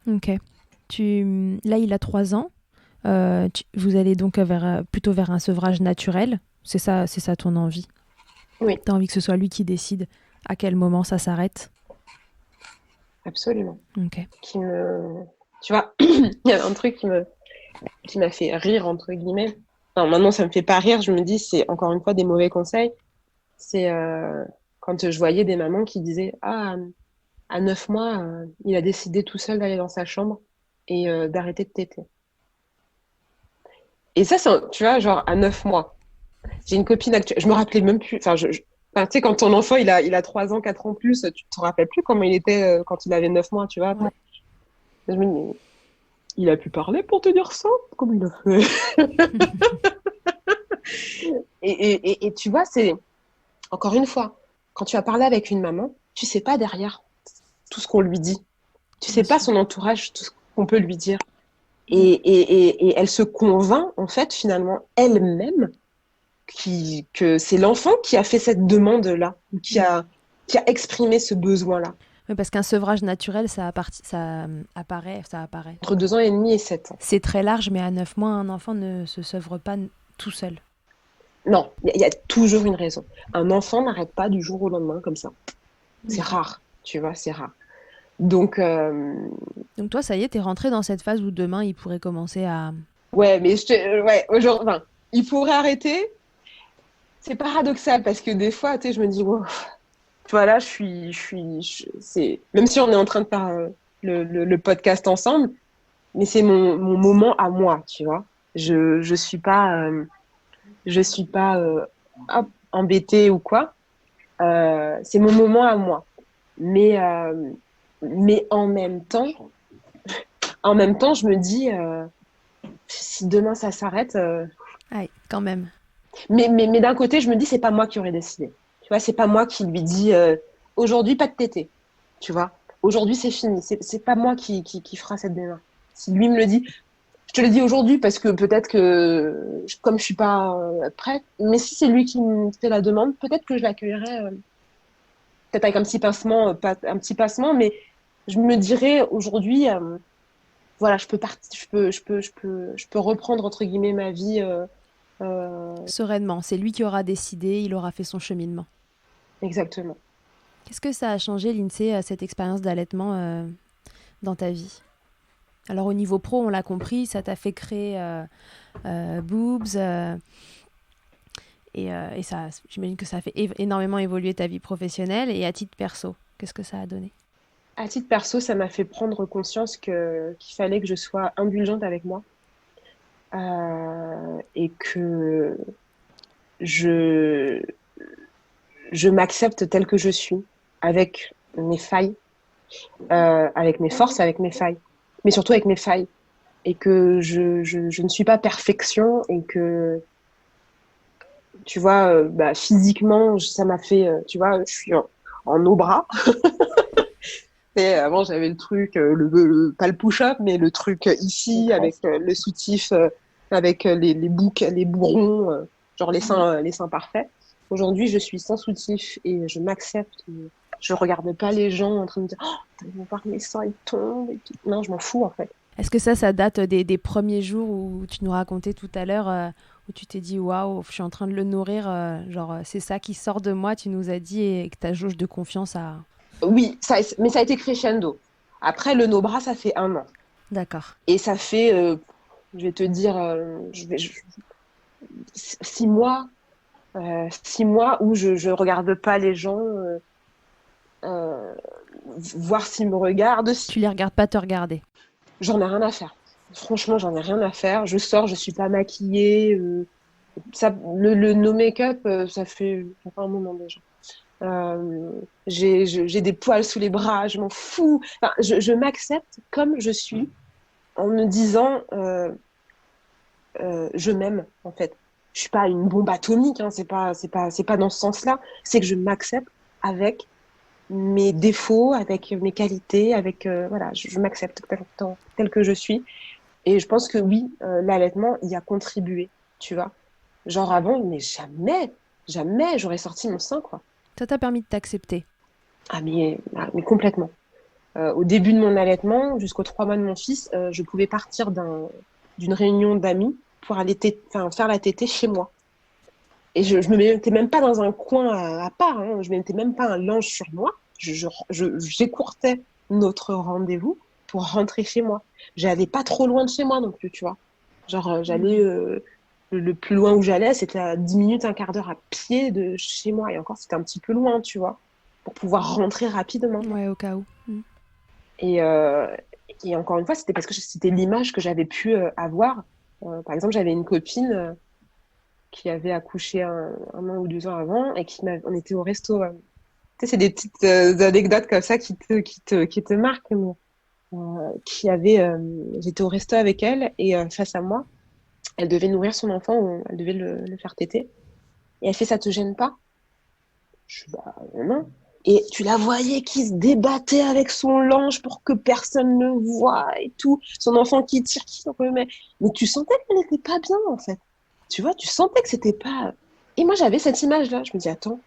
Ok. Là, il a 3 ans. Vous allez donc plutôt vers un sevrage naturel. C'est ça ton envie? Oui. T'as envie que ce soit lui qui décide à quel moment ça s'arrête? Absolument. Ok. Tu vois, il y a un truc qui m'a fait rire, entre guillemets. Enfin, maintenant, ça me fait pas rire. Je me dis, c'est encore une fois des mauvais conseils. C'est quand je voyais des mamans qui disaient, à 9 mois, il a décidé tout seul d'aller dans sa chambre et d'arrêter de téter. Et ça, tu vois, genre à 9 mois. J'ai une copine actuelle, je me rappelais même plus. Enfin, tu sais, quand ton enfant, il a 3 ans, 4 ans plus, tu te rappelles plus comment il était quand il avait 9 mois, tu vois. Ouais. Je me dis, il a pu parler pour te dire ça? Comment il a fait? et tu vois, c'est, encore une fois, quand tu vas parler avec une maman, tu sais pas derrière tout ce qu'on lui dit. Tu sais pas son entourage, tout ce qu'on peut lui dire. Et elle se convainc, en fait, finalement, elle-même, que c'est l'enfant qui a fait cette demande-là, ou qui a exprimé ce besoin-là. Oui, parce qu'un sevrage naturel, ça apparaît. Entre 2 ans et demi et 7 ans. C'est très large, mais à 9 mois, un enfant ne se sevre pas tout seul. Non, il y a toujours une raison. Un enfant n'arrête pas du jour au lendemain comme ça. C'est rare, tu vois, c'est rare. Donc toi, ça y est, t'es rentrée dans cette phase où demain, il pourrait commencer à... Ouais, mais aujourd'hui, il pourrait arrêter. C'est paradoxal parce que des fois, tu sais, je me dis, wow, tu vois, là, c'est... Même si on est en train de faire le podcast ensemble, mais c'est mon moment à moi, tu vois. Je suis pas embêtée ou quoi. C'est mon moment à moi. Mais Mais en même temps, je me dis, si demain ça s'arrête, Aïe, quand même. mais d'un côté, je me dis, c'est pas moi qui aurais décidé. Tu vois, c'est pas moi qui lui dis, aujourd'hui, pas de tété. Tu vois, aujourd'hui, c'est fini. C'est pas moi qui fera cette démarche. Si lui me le dit, je te le dis aujourd'hui parce que peut-être que, comme je suis pas prête, mais si c'est lui qui me fait la demande, peut-être que je l'accueillerai, peut-être avec un petit pincement, un petit passement, mais je me dirais aujourd'hui, voilà, je peux reprendre entre guillemets ma vie. Sereinement, c'est lui qui aura décidé, il aura fait son cheminement. Exactement. Qu'est-ce que ça a changé, Lindsay, cette expérience d'allaitement dans ta vie? Alors au niveau pro, on l'a compris, ça t'a fait créer Boobs et ça, j'imagine que ça a fait énormément évoluer ta vie professionnelle et à titre perso, qu'est-ce que ça a donné? À titre perso, ça m'a fait prendre conscience qu'il fallait que je sois indulgente avec moi et que je, je m'accepte telle que je suis, avec mes failles, avec mes forces, avec mes failles, mais surtout avec mes failles. Et que je ne suis pas perfection et que, tu vois, physiquement, ça m'a fait, tu vois, je suis en au bras. Et avant, j'avais le truc, pas le push-up, mais le truc ici, avec le soutif, avec les bourrons, genre les seins parfaits. Aujourd'hui, je suis sans soutif et je m'accepte. Je regarde pas les gens en train de dire « Oh, ils vont voir mes seins, ils tombent. » et tout. Non, je m'en fous, en fait. Est-ce que ça date des premiers jours où tu nous racontais tout à l'heure, où tu t'es dit « Waouh, je suis en train de le nourrir, genre c'est ça qui sort de moi », tu nous as dit, et que ta jauge de confiance a... Oui, mais ça a été crescendo. Après, le no-bras, ça fait 1 an. D'accord. Et ça fait, je vais te dire, 6 mois, 6 mois où je regarde pas les gens, voir s'ils me regardent. Tu les regardes pas te regarder. J'en ai rien à faire. Franchement, j'en ai rien à faire. Je sors, je suis pas maquillée. Le no make-up, ça fait un moment déjà. J'ai des poils sous les bras, je m'en fous. Enfin, je m'accepte comme je suis en me disant je m'aime en fait. Je suis pas une bombe atomique, hein, c'est pas dans ce sens-là. C'est que je m'accepte avec mes défauts, avec mes qualités, avec voilà, je m'accepte tel que je suis. Et je pense que oui, l'allaitement y a contribué, tu vois. Genre avant, mais jamais j'aurais sorti mon sein, quoi. Ça t'a permis de t'accepter. Mais complètement. Au début de mon allaitement, jusqu'aux 3 mois de mon fils, je pouvais partir d'une réunion d'amis pour aller faire la tétée chez moi. Et je me mettais même pas dans un coin à part, hein. Je mettais même pas un linge sur moi. J'écourtais notre rendez-vous pour rentrer chez moi. J'allais pas trop loin de chez moi non plus, tu vois. Genre, j'allais... le plus loin où j'allais, c'était à 10 minutes, un quart d'heure à pied de chez moi. Et encore, c'était un petit peu loin, tu vois, pour pouvoir rentrer rapidement. Ouais, au cas où. Et encore une fois, c'était parce que c'était l'image que j'avais pu avoir. Par exemple, j'avais une copine qui avait accouché un an ou 2 ans avant et on était au resto. Tu sais, c'est des petites anecdotes comme ça qui te marquent. Mais, j'étais au resto avec elle et face à moi, elle devait nourrir son enfant, ou elle devait le faire téter. Et elle fait, ça te gêne pas? Je dis, bah non. Et tu la voyais qui se débattait avec son linge pour que personne ne voie et tout. Son enfant qui tire, qui s'en remet. Mais tu sentais qu'elle n'était pas bien, en fait. Tu vois, tu sentais que c'était pas... Et moi, j'avais cette image-là. Je me dis, attends.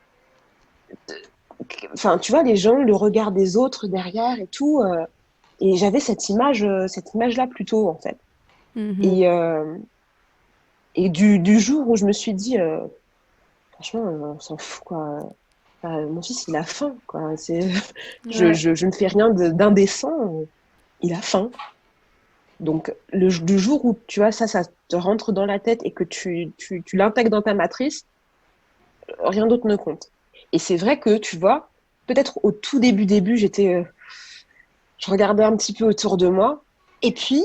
Enfin, tu vois, les gens, le regard des autres derrière et tout. Et j'avais cette image-là plutôt, en fait. Et du jour où je me suis dit, franchement, on s'en fout, quoi. Mon fils, il a faim, quoi. Je ne fais rien d'indécent. Il a faim. Donc, du jour où, tu vois, ça te rentre dans la tête et que tu l'intègres dans ta matrice, rien d'autre ne compte. Et c'est vrai que, tu vois, peut-être au tout début, je regardais un petit peu autour de moi. Et puis,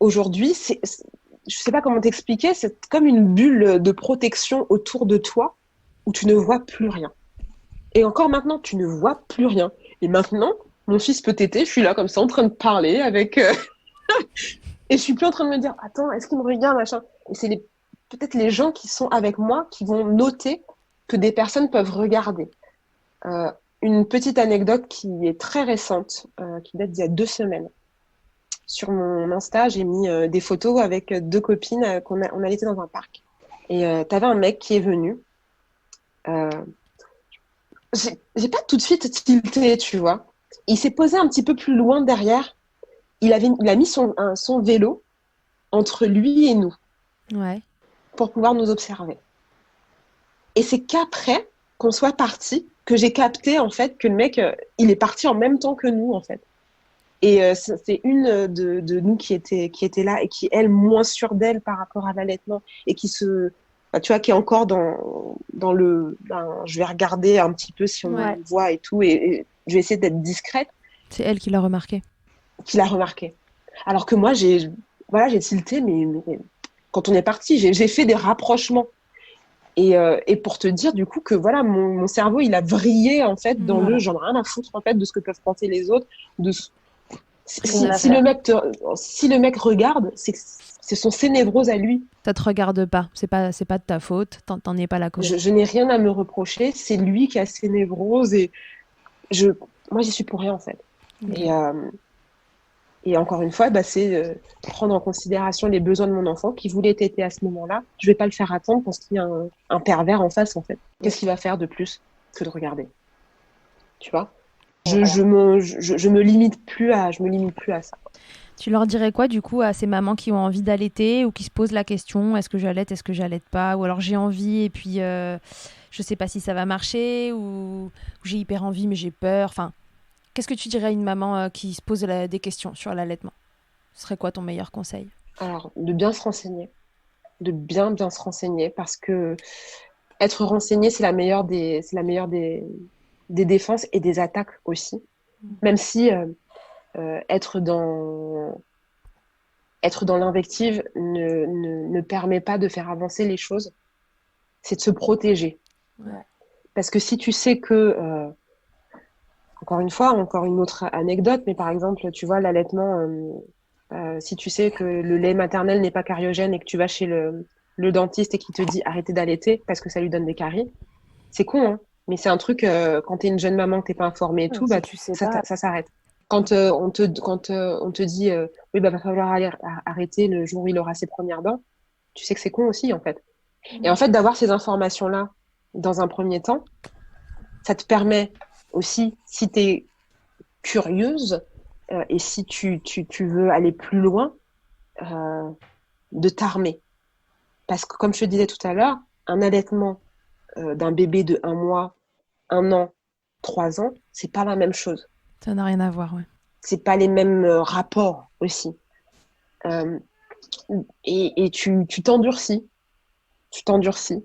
aujourd'hui, je sais pas comment t'expliquer, c'est comme une bulle de protection autour de toi où tu ne vois plus rien. Et encore maintenant, tu ne vois plus rien. Et maintenant, mon fils peut téter, je suis là comme ça en train de parler avec... et je suis plus en train de me dire, attends, est-ce qu'il me regarde, machin. Et c'est peut-être les gens qui sont avec moi qui vont noter que des personnes peuvent regarder. Une petite anecdote qui est très récente, qui date d'il y a 2 semaines. Sur mon Insta, j'ai mis des photos avec 2 copines on allait dans un parc. Et t'avais un mec qui est venu. J'ai pas tout de suite tilté, tu vois. Il s'est posé un petit peu plus loin derrière. Il a mis son vélo entre lui et nous Ouais. pour pouvoir nous observer. Et c'est qu'après qu'on soit parti que j'ai capté en fait que le mec, il est parti en même temps que nous en fait. Et c'est une de nous qui était là et qui, elle, moins sûre d'elle par rapport à l'allaitement et qui tu vois, qui est encore dans le, je vais regarder un petit peu si on Ouais. voit et tout, et je vais essayer d'être discrète, C'est elle qui l'a remarqué. qu'il a remarqué. Alors que moi, j'ai tilté, mais quand on est parti, j'ai fait des rapprochements. Et pour te dire du coup que voilà, mon cerveau, il a vrillé en fait dans Voilà. j'en ai rien à foutre en fait de ce que peuvent penser les autres, Rien à si faire. le mec regarde, ce sont ses névroses à lui. Ça te regarde pas. C'est pas de ta faute. T'en es pas la cause. Je n'ai rien à me reprocher. C'est lui qui a ses névroses et moi, j'y suis pour rien en fait. Okay. Et encore une fois, c'est prendre en considération les besoins de mon enfant qui voulait téter à ce moment-là. Je vais pas le faire attendre parce qu'il y a un pervers en face en fait. Qu'est-ce qu'il va faire de plus que de regarder? Tu vois? Je me limite plus à ça. Tu leur dirais quoi du coup à ces mamans qui ont envie d'allaiter ou qui se posent la question est-ce que j'allaite pas, ou alors j'ai envie et puis je sais pas si ça va marcher, ou j'ai hyper envie mais j'ai peur. Enfin, qu'est-ce que tu dirais à une maman qui se pose des questions sur l'allaitement? Ce serait quoi ton meilleur conseil? Alors, de bien se renseigner, de bien se renseigner, parce que être renseigné, c'est la meilleure des défenses et des attaques aussi. Même si être dans l'invective ne permet pas de faire avancer les choses, c'est de se protéger. Ouais. Parce que si tu sais que, encore une autre anecdote, mais par exemple, tu vois, l'allaitement, si tu sais que le lait maternel n'est pas cariogène et que tu vas chez le dentiste et qu'il te dit arrêtez d'allaiter parce que ça lui donne des caries, c'est con, hein, mais c'est un truc, quand tu es une jeune maman, que tu n'es pas informée et tout, Si tu sais pas. ça s'arrête. Quand on te dit oui, va falloir arrêter le jour où il aura ses premières dents, tu sais que c'est con aussi, en fait. Et en fait, d'avoir ces informations-là dans un premier temps, ça te permet aussi, si tu es curieuse et si tu veux aller plus loin, de t'armer. Parce que, comme je te disais tout à l'heure, un allaitement d'un bébé de 1 mois, 1 an, 3 ans, c'est pas la même chose. Ça n'a rien à voir, ouais. C'est pas les mêmes rapports aussi. Et tu t'endurcis. Tu t'endurcis.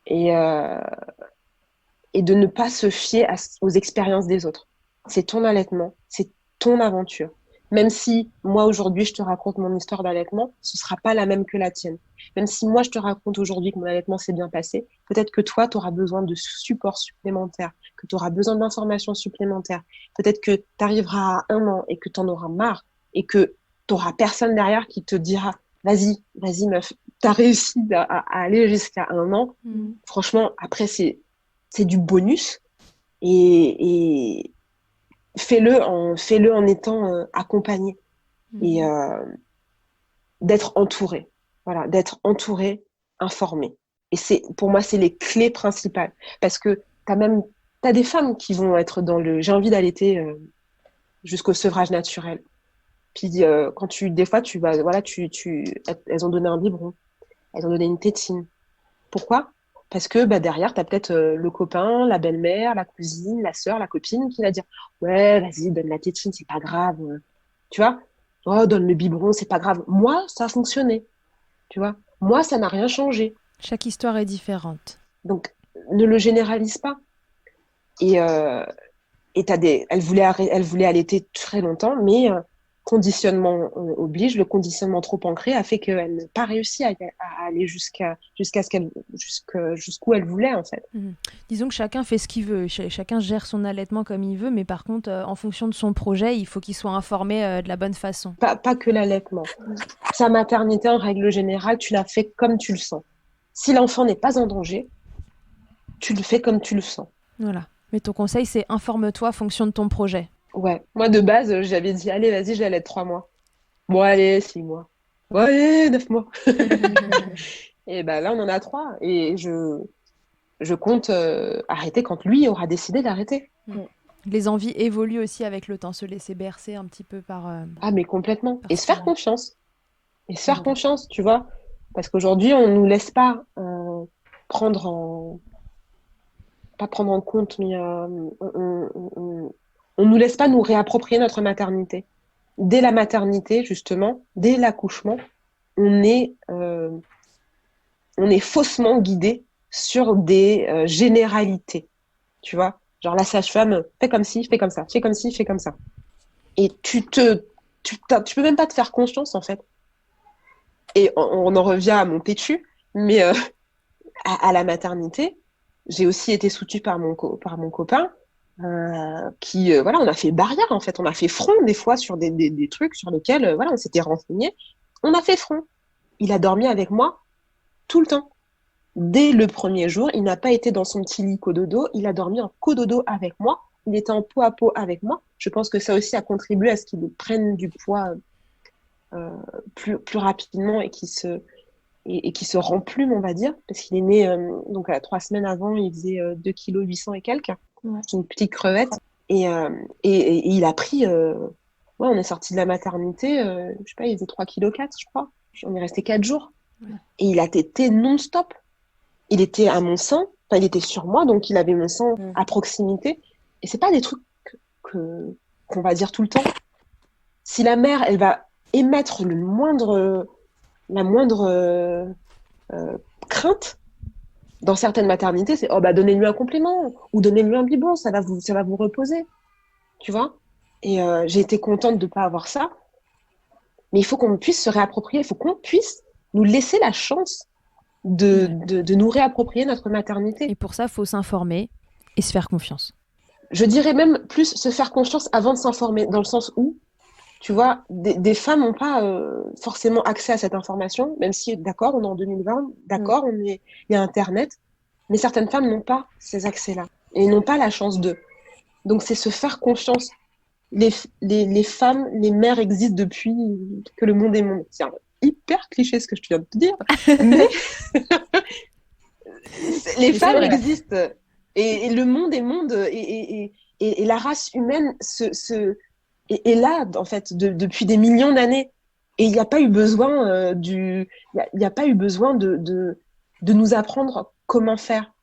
Et de ne pas se fier aux expériences des autres. C'est ton allaitement, c'est ton aventure. Même si moi aujourd'hui je te raconte mon histoire d'allaitement, ce sera pas la même que la tienne. Même si moi je te raconte aujourd'hui que mon allaitement s'est bien passé, peut-être que toi tu auras besoin de support supplémentaire, que tu auras besoin d'informations supplémentaires. Peut-être que tu arriveras à 1 an et que tu en auras marre et que tu auras personne derrière qui te dira vas-y meuf, tu as réussi à aller jusqu'à 1 an. Franchement, après c'est du bonus et fais-le en étant accompagné et d'être entouré. Voilà, d'être entouré, informé. Et pour moi, c'est les clés principales. Parce que t'as des femmes qui vont être dans j'ai envie d'allaiter jusqu'au sevrage naturel. Puis des fois, tu vas, voilà, elles ont donné un biberon, elles ont donné une tétine. Pourquoi? Parce que derrière, tu as peut-être le copain, la belle-mère, la cousine, la sœur, la copine qui va dire « Ouais, vas-y, donne la tétine, c'est pas grave. » Tu vois? « Oh, donne le biberon, c'est pas grave. » Moi, ça a fonctionné. Tu vois? Moi, ça n'a rien changé. Chaque histoire est différente. Donc, ne le généralise pas. Et elle voulait allaiter très longtemps, mais conditionnement oblige, le conditionnement trop ancré a fait qu'elle n'a pas réussi à aller jusqu'où elle voulait, en fait. Disons que chacun fait ce qu'il veut, chacun gère son allaitement comme il veut, mais par contre, en fonction de son projet, il faut qu'il soit informé de la bonne façon. Pas que l'allaitement. Sa maternité, en règle générale, tu la fais comme tu le sens. Si l'enfant n'est pas en danger, tu le fais comme tu le sens. Voilà. Mais ton conseil, c'est informe-toi en fonction de ton projet. Ouais. Moi, de base, j'avais dit, allez, vas-y, j'allais 3 mois. Bon, allez, 6 mois. Bon, allez, 9 mois. Et ben là, on en a 3. Et je compte arrêter quand lui aura décidé d'arrêter. Les envies évoluent aussi avec le temps, se laisser bercer un petit peu par... Ah, mais complètement. Et se faire confiance. Et se faire confiance, tu vois. Parce qu'aujourd'hui, on ne nous laisse pas prendre en... Pas prendre en compte, mais on nous laisse pas nous réapproprier notre maternité. Dès la maternité, justement, dès l'accouchement, on est faussement guidé sur des généralités. Tu vois, genre la sage-femme, fais comme ci, fais comme ça, fais comme ci, fais comme ça. Et tu peux même pas te faire confiance, en fait. Et on en revient à mon pétu, mais à la maternité, j'ai aussi été soutenue par mon copain, qui, voilà, on a fait barrière, en fait. On a fait front, des fois, sur des trucs sur lesquels, voilà, on s'était renseigné. On a fait front. Il a dormi avec moi tout le temps. Dès le premier jour, il n'a pas été dans son petit lit cododo, il a dormi en cododo avec moi. Il était en peau à peau avec moi. Je pense que ça aussi a contribué à ce qu'il prenne du poids plus rapidement et qui se remplume, on va dire, parce qu'il est né donc 3 semaines avant, il faisait 2 kg 800 et quelques, une petite crevette, et il a pris, on est sorti de la maternité, je sais pas, il faisait 3 kg 4, je crois, on est resté 4 jours, et il a tété non-stop, il était à mon sein, enfin il était sur moi, donc il avait mon sang à proximité, et c'est pas des trucs qu'on va dire tout le temps. Si la mère, elle va émettre la moindre crainte dans certaines maternités, c'est donnez-lui un complément ou donnez-lui un biberon, ça va vous reposer, tu vois. Et j'ai été contente de pas avoir ça, mais il faut qu'on puisse se réapproprier, il faut qu'on puisse nous laisser la chance de nous réapproprier notre maternité. Et pour ça, il faut s'informer et se faire confiance. Je dirais même plus se faire confiance avant de s'informer, dans le sens où, tu vois, des femmes n'ont pas forcément accès à cette information, même si, d'accord, on est en 2020, d'accord, il y a Internet, mais certaines femmes n'ont pas ces accès-là et n'ont pas la chance d'eux. Donc, c'est se faire confiance. Les femmes, les mères existent depuis que le monde est monde. C'est hyper cliché ce que je viens de te dire, mais les femmes existent et le monde est monde et la race humaine est là, en fait, depuis des millions d'années. Et il n'y a pas eu besoin il y a pas eu besoin de nous apprendre comment faire.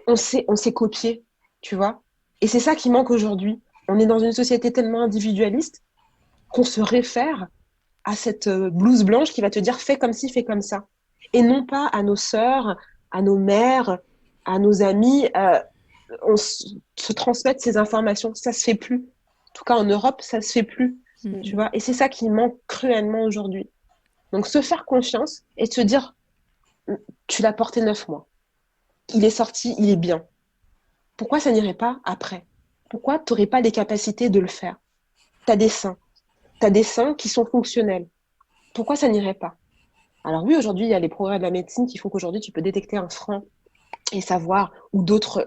On s'est copié, tu vois. Et c'est ça qui manque aujourd'hui. On est dans une société tellement individualiste qu'on se réfère à cette blouse blanche qui va te dire fais comme ci, fais comme ça. Et non pas à nos sœurs, à nos mères, à nos amis. On se transmettre ces informations. Ça se fait plus. En tout cas, en Europe, ça se fait plus. Tu vois. Et c'est ça qui manque cruellement aujourd'hui. Donc, se faire confiance et se dire, tu l'as porté 9 mois. Il est sorti, il est bien. Pourquoi ça n'irait pas après? Pourquoi tu n'aurais pas les capacités de le faire? Tu as des seins. Tu as des seins qui sont fonctionnels. Pourquoi ça n'irait pas? Alors oui, aujourd'hui, il y a les progrès de la médecine qui font qu'aujourd'hui, tu peux détecter un frein et savoir, ou d'autres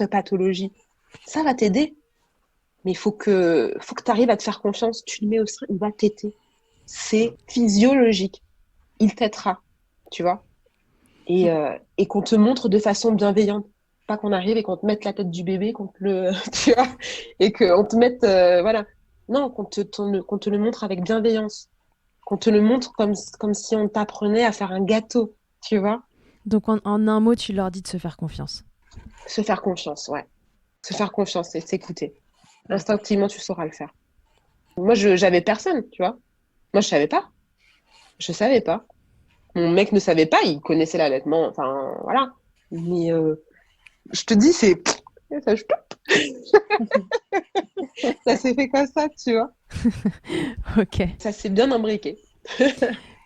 pathologies. Ça va t'aider. Mais il faut que tu arrives à te faire confiance. Tu le mets au sein, il va téter. C'est physiologique. Il tétera, tu vois. Et qu'on te montre de façon bienveillante. Pas qu'on arrive et qu'on te mette la tête du bébé, tu vois, et qu'on te mette, voilà. Non, qu'on te le montre avec bienveillance. Qu'on te le montre comme si on t'apprenait à faire un gâteau, tu vois. Donc, en un mot, tu leur dis de se faire confiance. Se faire confiance, ouais. Se faire confiance et s'écouter. Instinctivement, tu sauras le faire. Moi, j'avais personne, tu vois. Moi, je savais pas. Je savais pas. Mon mec ne savait pas, il connaissait l'allaitement, enfin, voilà. Mais je te dis, ça, Ça s'est fait comme ça, tu vois. Ok. Ça s'est bien imbriqué.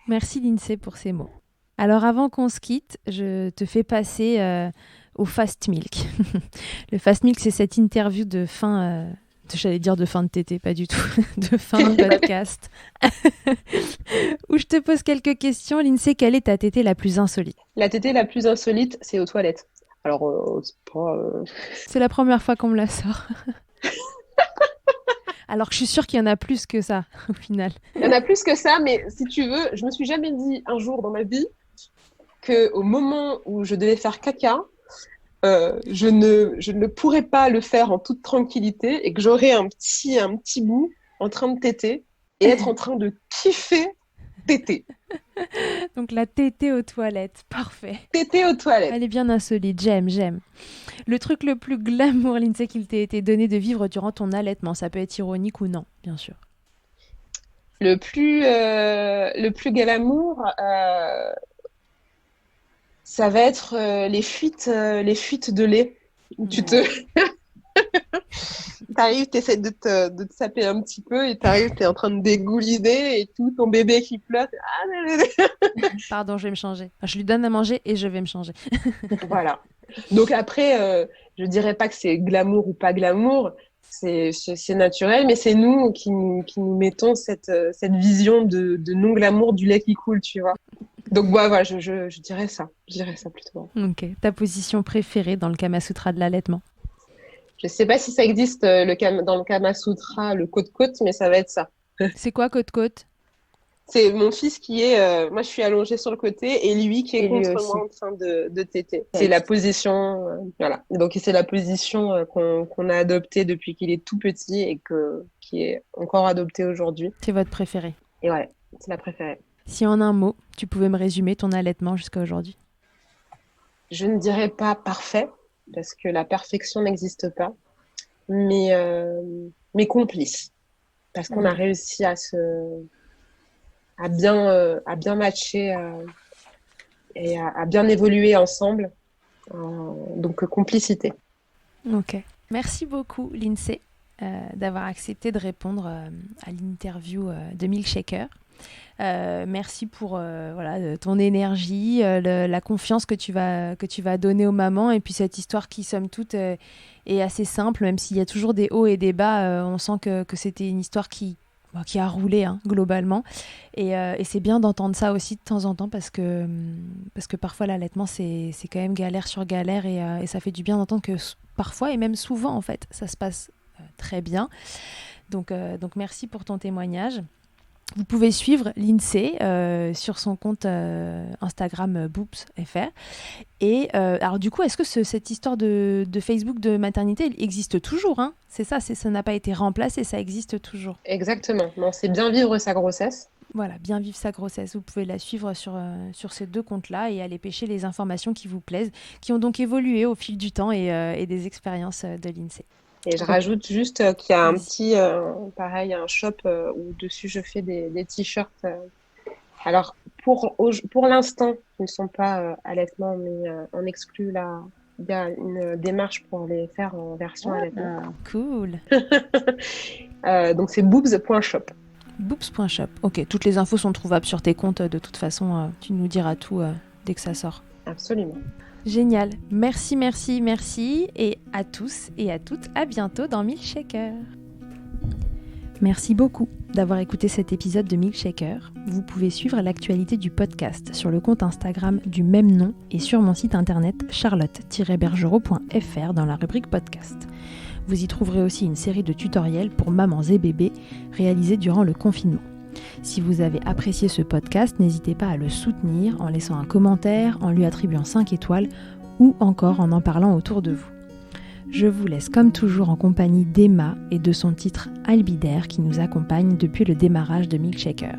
Merci Lindsay pour ces mots. Alors avant qu'on se quitte, je te fais passer au Fast Milk. Le Fast Milk, c'est cette interview de fin, j'allais dire de fin de TT, pas du tout, de fin de podcast, où je te pose quelques questions. Lindsay, quelle est ta tétée la plus insolite? La tétée la plus insolite, c'est aux toilettes. Alors, c'est pas... C'est la première fois qu'on me la sort. Alors que je suis sûre qu'il y en a plus que ça, au final. Il y en a plus que ça, mais si tu veux, je me suis jamais dit un jour dans ma vie qu'au moment où je devais faire caca, je ne pourrais pas le faire en toute tranquillité et que j'aurais un petit bout en train de téter et être en train de kiffer téter. Donc la tétée aux toilettes, parfait. Téter aux toilettes. Elle est bien insolite, j'aime. Le truc le plus glamour, Lindsay, qu'il t'ait été donné de vivre durant ton allaitement, ça peut être ironique ou non, bien sûr. Le plus glamour, ça va être les fuites de lait. Où tu t'arrives, t'essaies de te saper un petit peu et t'arrives, t'es en train de dégouliner et tout, ton bébé qui flotte. Pardon, je vais me changer. Je lui donne à manger et je vais me changer. Voilà. Donc après, je dirais pas que c'est glamour ou pas glamour, c'est naturel, mais c'est nous qui nous mettons cette vision de non-glamour du lait qui coule, tu vois. Donc voilà, je dirais ça. Je dirais ça plutôt. Ok. Ta position préférée dans le Kama Sutra de l'allaitement? Je sais pas si ça existe dans le Kama Sutra, le côte-côte, mais ça va être ça. C'est quoi côte-côte? C'est mon fils qui est... moi, je suis allongée sur le côté et lui qui est contre moi en train de téter. C'est la position... voilà. Donc, c'est la position qu'on a adoptée depuis qu'il est tout petit et qui est encore adoptée aujourd'hui. C'est votre préférée? Et ouais, c'est la préférée. Si en un mot, tu pouvais me résumer ton allaitement jusqu'à aujourd'hui? Je ne dirais pas parfait, parce que la perfection n'existe pas, mais complice. Parce qu'on a réussi à bien matcher et à bien évoluer ensemble. Donc, complicité. Ok. Merci beaucoup, Lindsay, d'avoir accepté de répondre à l'interview de Milkshaker. Merci pour ton énergie, la confiance que tu vas donner aux mamans et puis cette histoire qui, somme toute, est assez simple, même s'il y a toujours des hauts et des bas. On sent que c'était une histoire qui a roulé globalement. Et c'est bien d'entendre ça aussi de temps en temps parce que parfois l'allaitement, c'est quand même galère sur galère et ça fait du bien d'entendre que parfois et même souvent, en fait, ça se passe très bien. Donc merci pour ton témoignage. Vous pouvez suivre Lindsay sur son compte Instagram boobs.fr. Et alors du coup, est-ce que cette histoire de Facebook de maternité existe toujours, hein? C'est ça, ça n'a pas été remplacé, ça existe toujours. Exactement. Non, c'est bien vivre sa grossesse. Voilà, bien vivre sa grossesse. Vous pouvez la suivre sur ces deux comptes-là et aller pêcher les informations qui vous plaisent, qui ont donc évolué au fil du temps et des expériences de Lindsay. Et je rajoute juste qu'il y a un petit, pareil, un shop où dessus je fais des t-shirts. Alors, pour l'instant, ils ne sont pas allaitement, mais on exclut là. Il y a une démarche pour les faire en version allaitement. Cool. Donc, c'est boobs.shop. Boobs.shop. Ok, toutes les infos sont trouvables sur tes comptes. De toute façon, tu nous diras tout dès que ça sort. Absolument. Génial. Merci. Et à tous et à toutes, à bientôt dans Milkshaker. Merci beaucoup d'avoir écouté cet épisode de Milkshaker. Vous pouvez suivre l'actualité du podcast sur le compte Instagram du même nom et sur mon site internet charlotte-bergerot.fr dans la rubrique podcast. Vous y trouverez aussi une série de tutoriels pour mamans et bébés réalisés durant le confinement. Si vous avez apprécié ce podcast, n'hésitez pas à le soutenir en laissant un commentaire, en lui attribuant 5 étoiles ou encore en parlant autour de vous. Je vous laisse comme toujours en compagnie d'Emma et de son titre Albidaire qui nous accompagne depuis le démarrage de Milkshaker.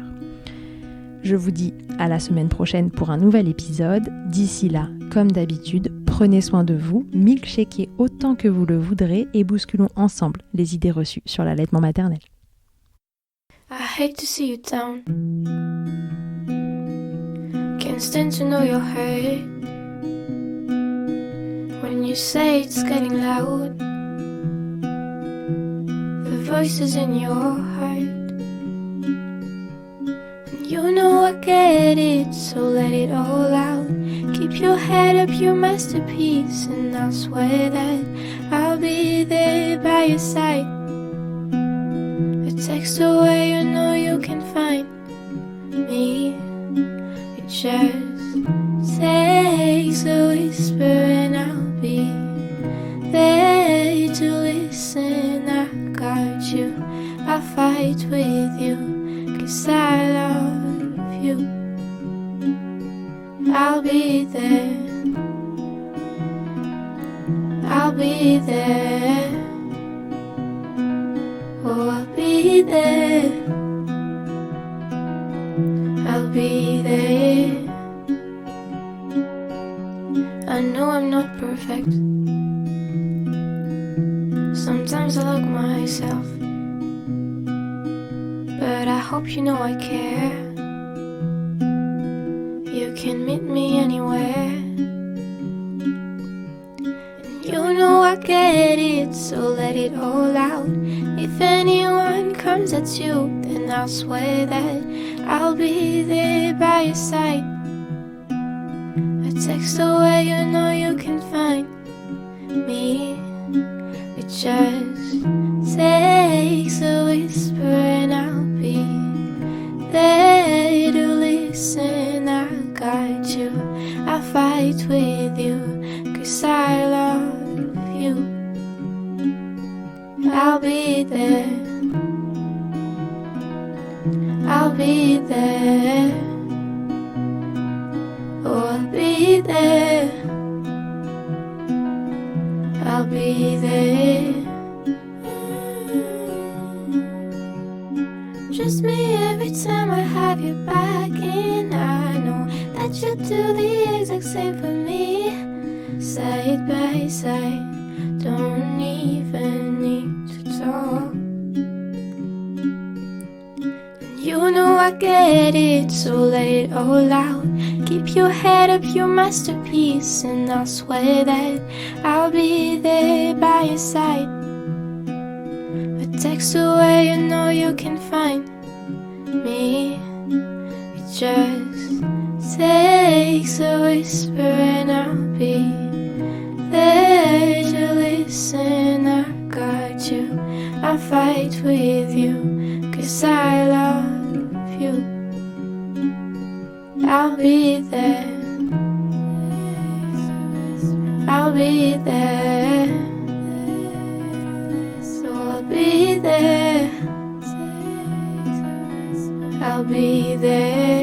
Je vous dis à la semaine prochaine pour un nouvel épisode. D'ici là, comme d'habitude, prenez soin de vous, milkshakez autant que vous le voudrez et bousculons ensemble les idées reçues sur l'allaitement maternel. I hate to see you down. Can't stand to know your hurt. When you say it's getting loud, voices in your heart. You know I get it, so let it all out. Keep your head up, your masterpiece, and I'll swear that I'll be there by your side. A text away, you know you can find me. It just takes a whisper and I'll be there to listen. I got you, I'll fight with you, 'cause I love you. I'll be there, I'll be there, oh I'll be there, I'll be there. I know I'm not perfect. Sometimes I look myself, but I hope you know I care. You can meet me anywhere. And you know I get it, so let it all out. If anyone comes at you, then I'll swear that I'll be there by your side. A text away, you know you can find me. It just takes a whisper and I'll be there to listen. I got you, I'll fight with you, 'cause I love you. I'll be there, I'll be there, oh I'll be there, I'll be there. Just me every time I have you back in. I know that you do the exact same for me. Side by side, don't even need to talk. You know I get it, so let it all out. Keep your head up, your masterpiece, and I'll swear that I'll be there by your side. A text away, you know you can find me. It just takes a whisper and I'll be there to listen. I got you, I'll fight with you, 'cause I love you. I'll be there, I'll be there, so I'll be there, I'll be there.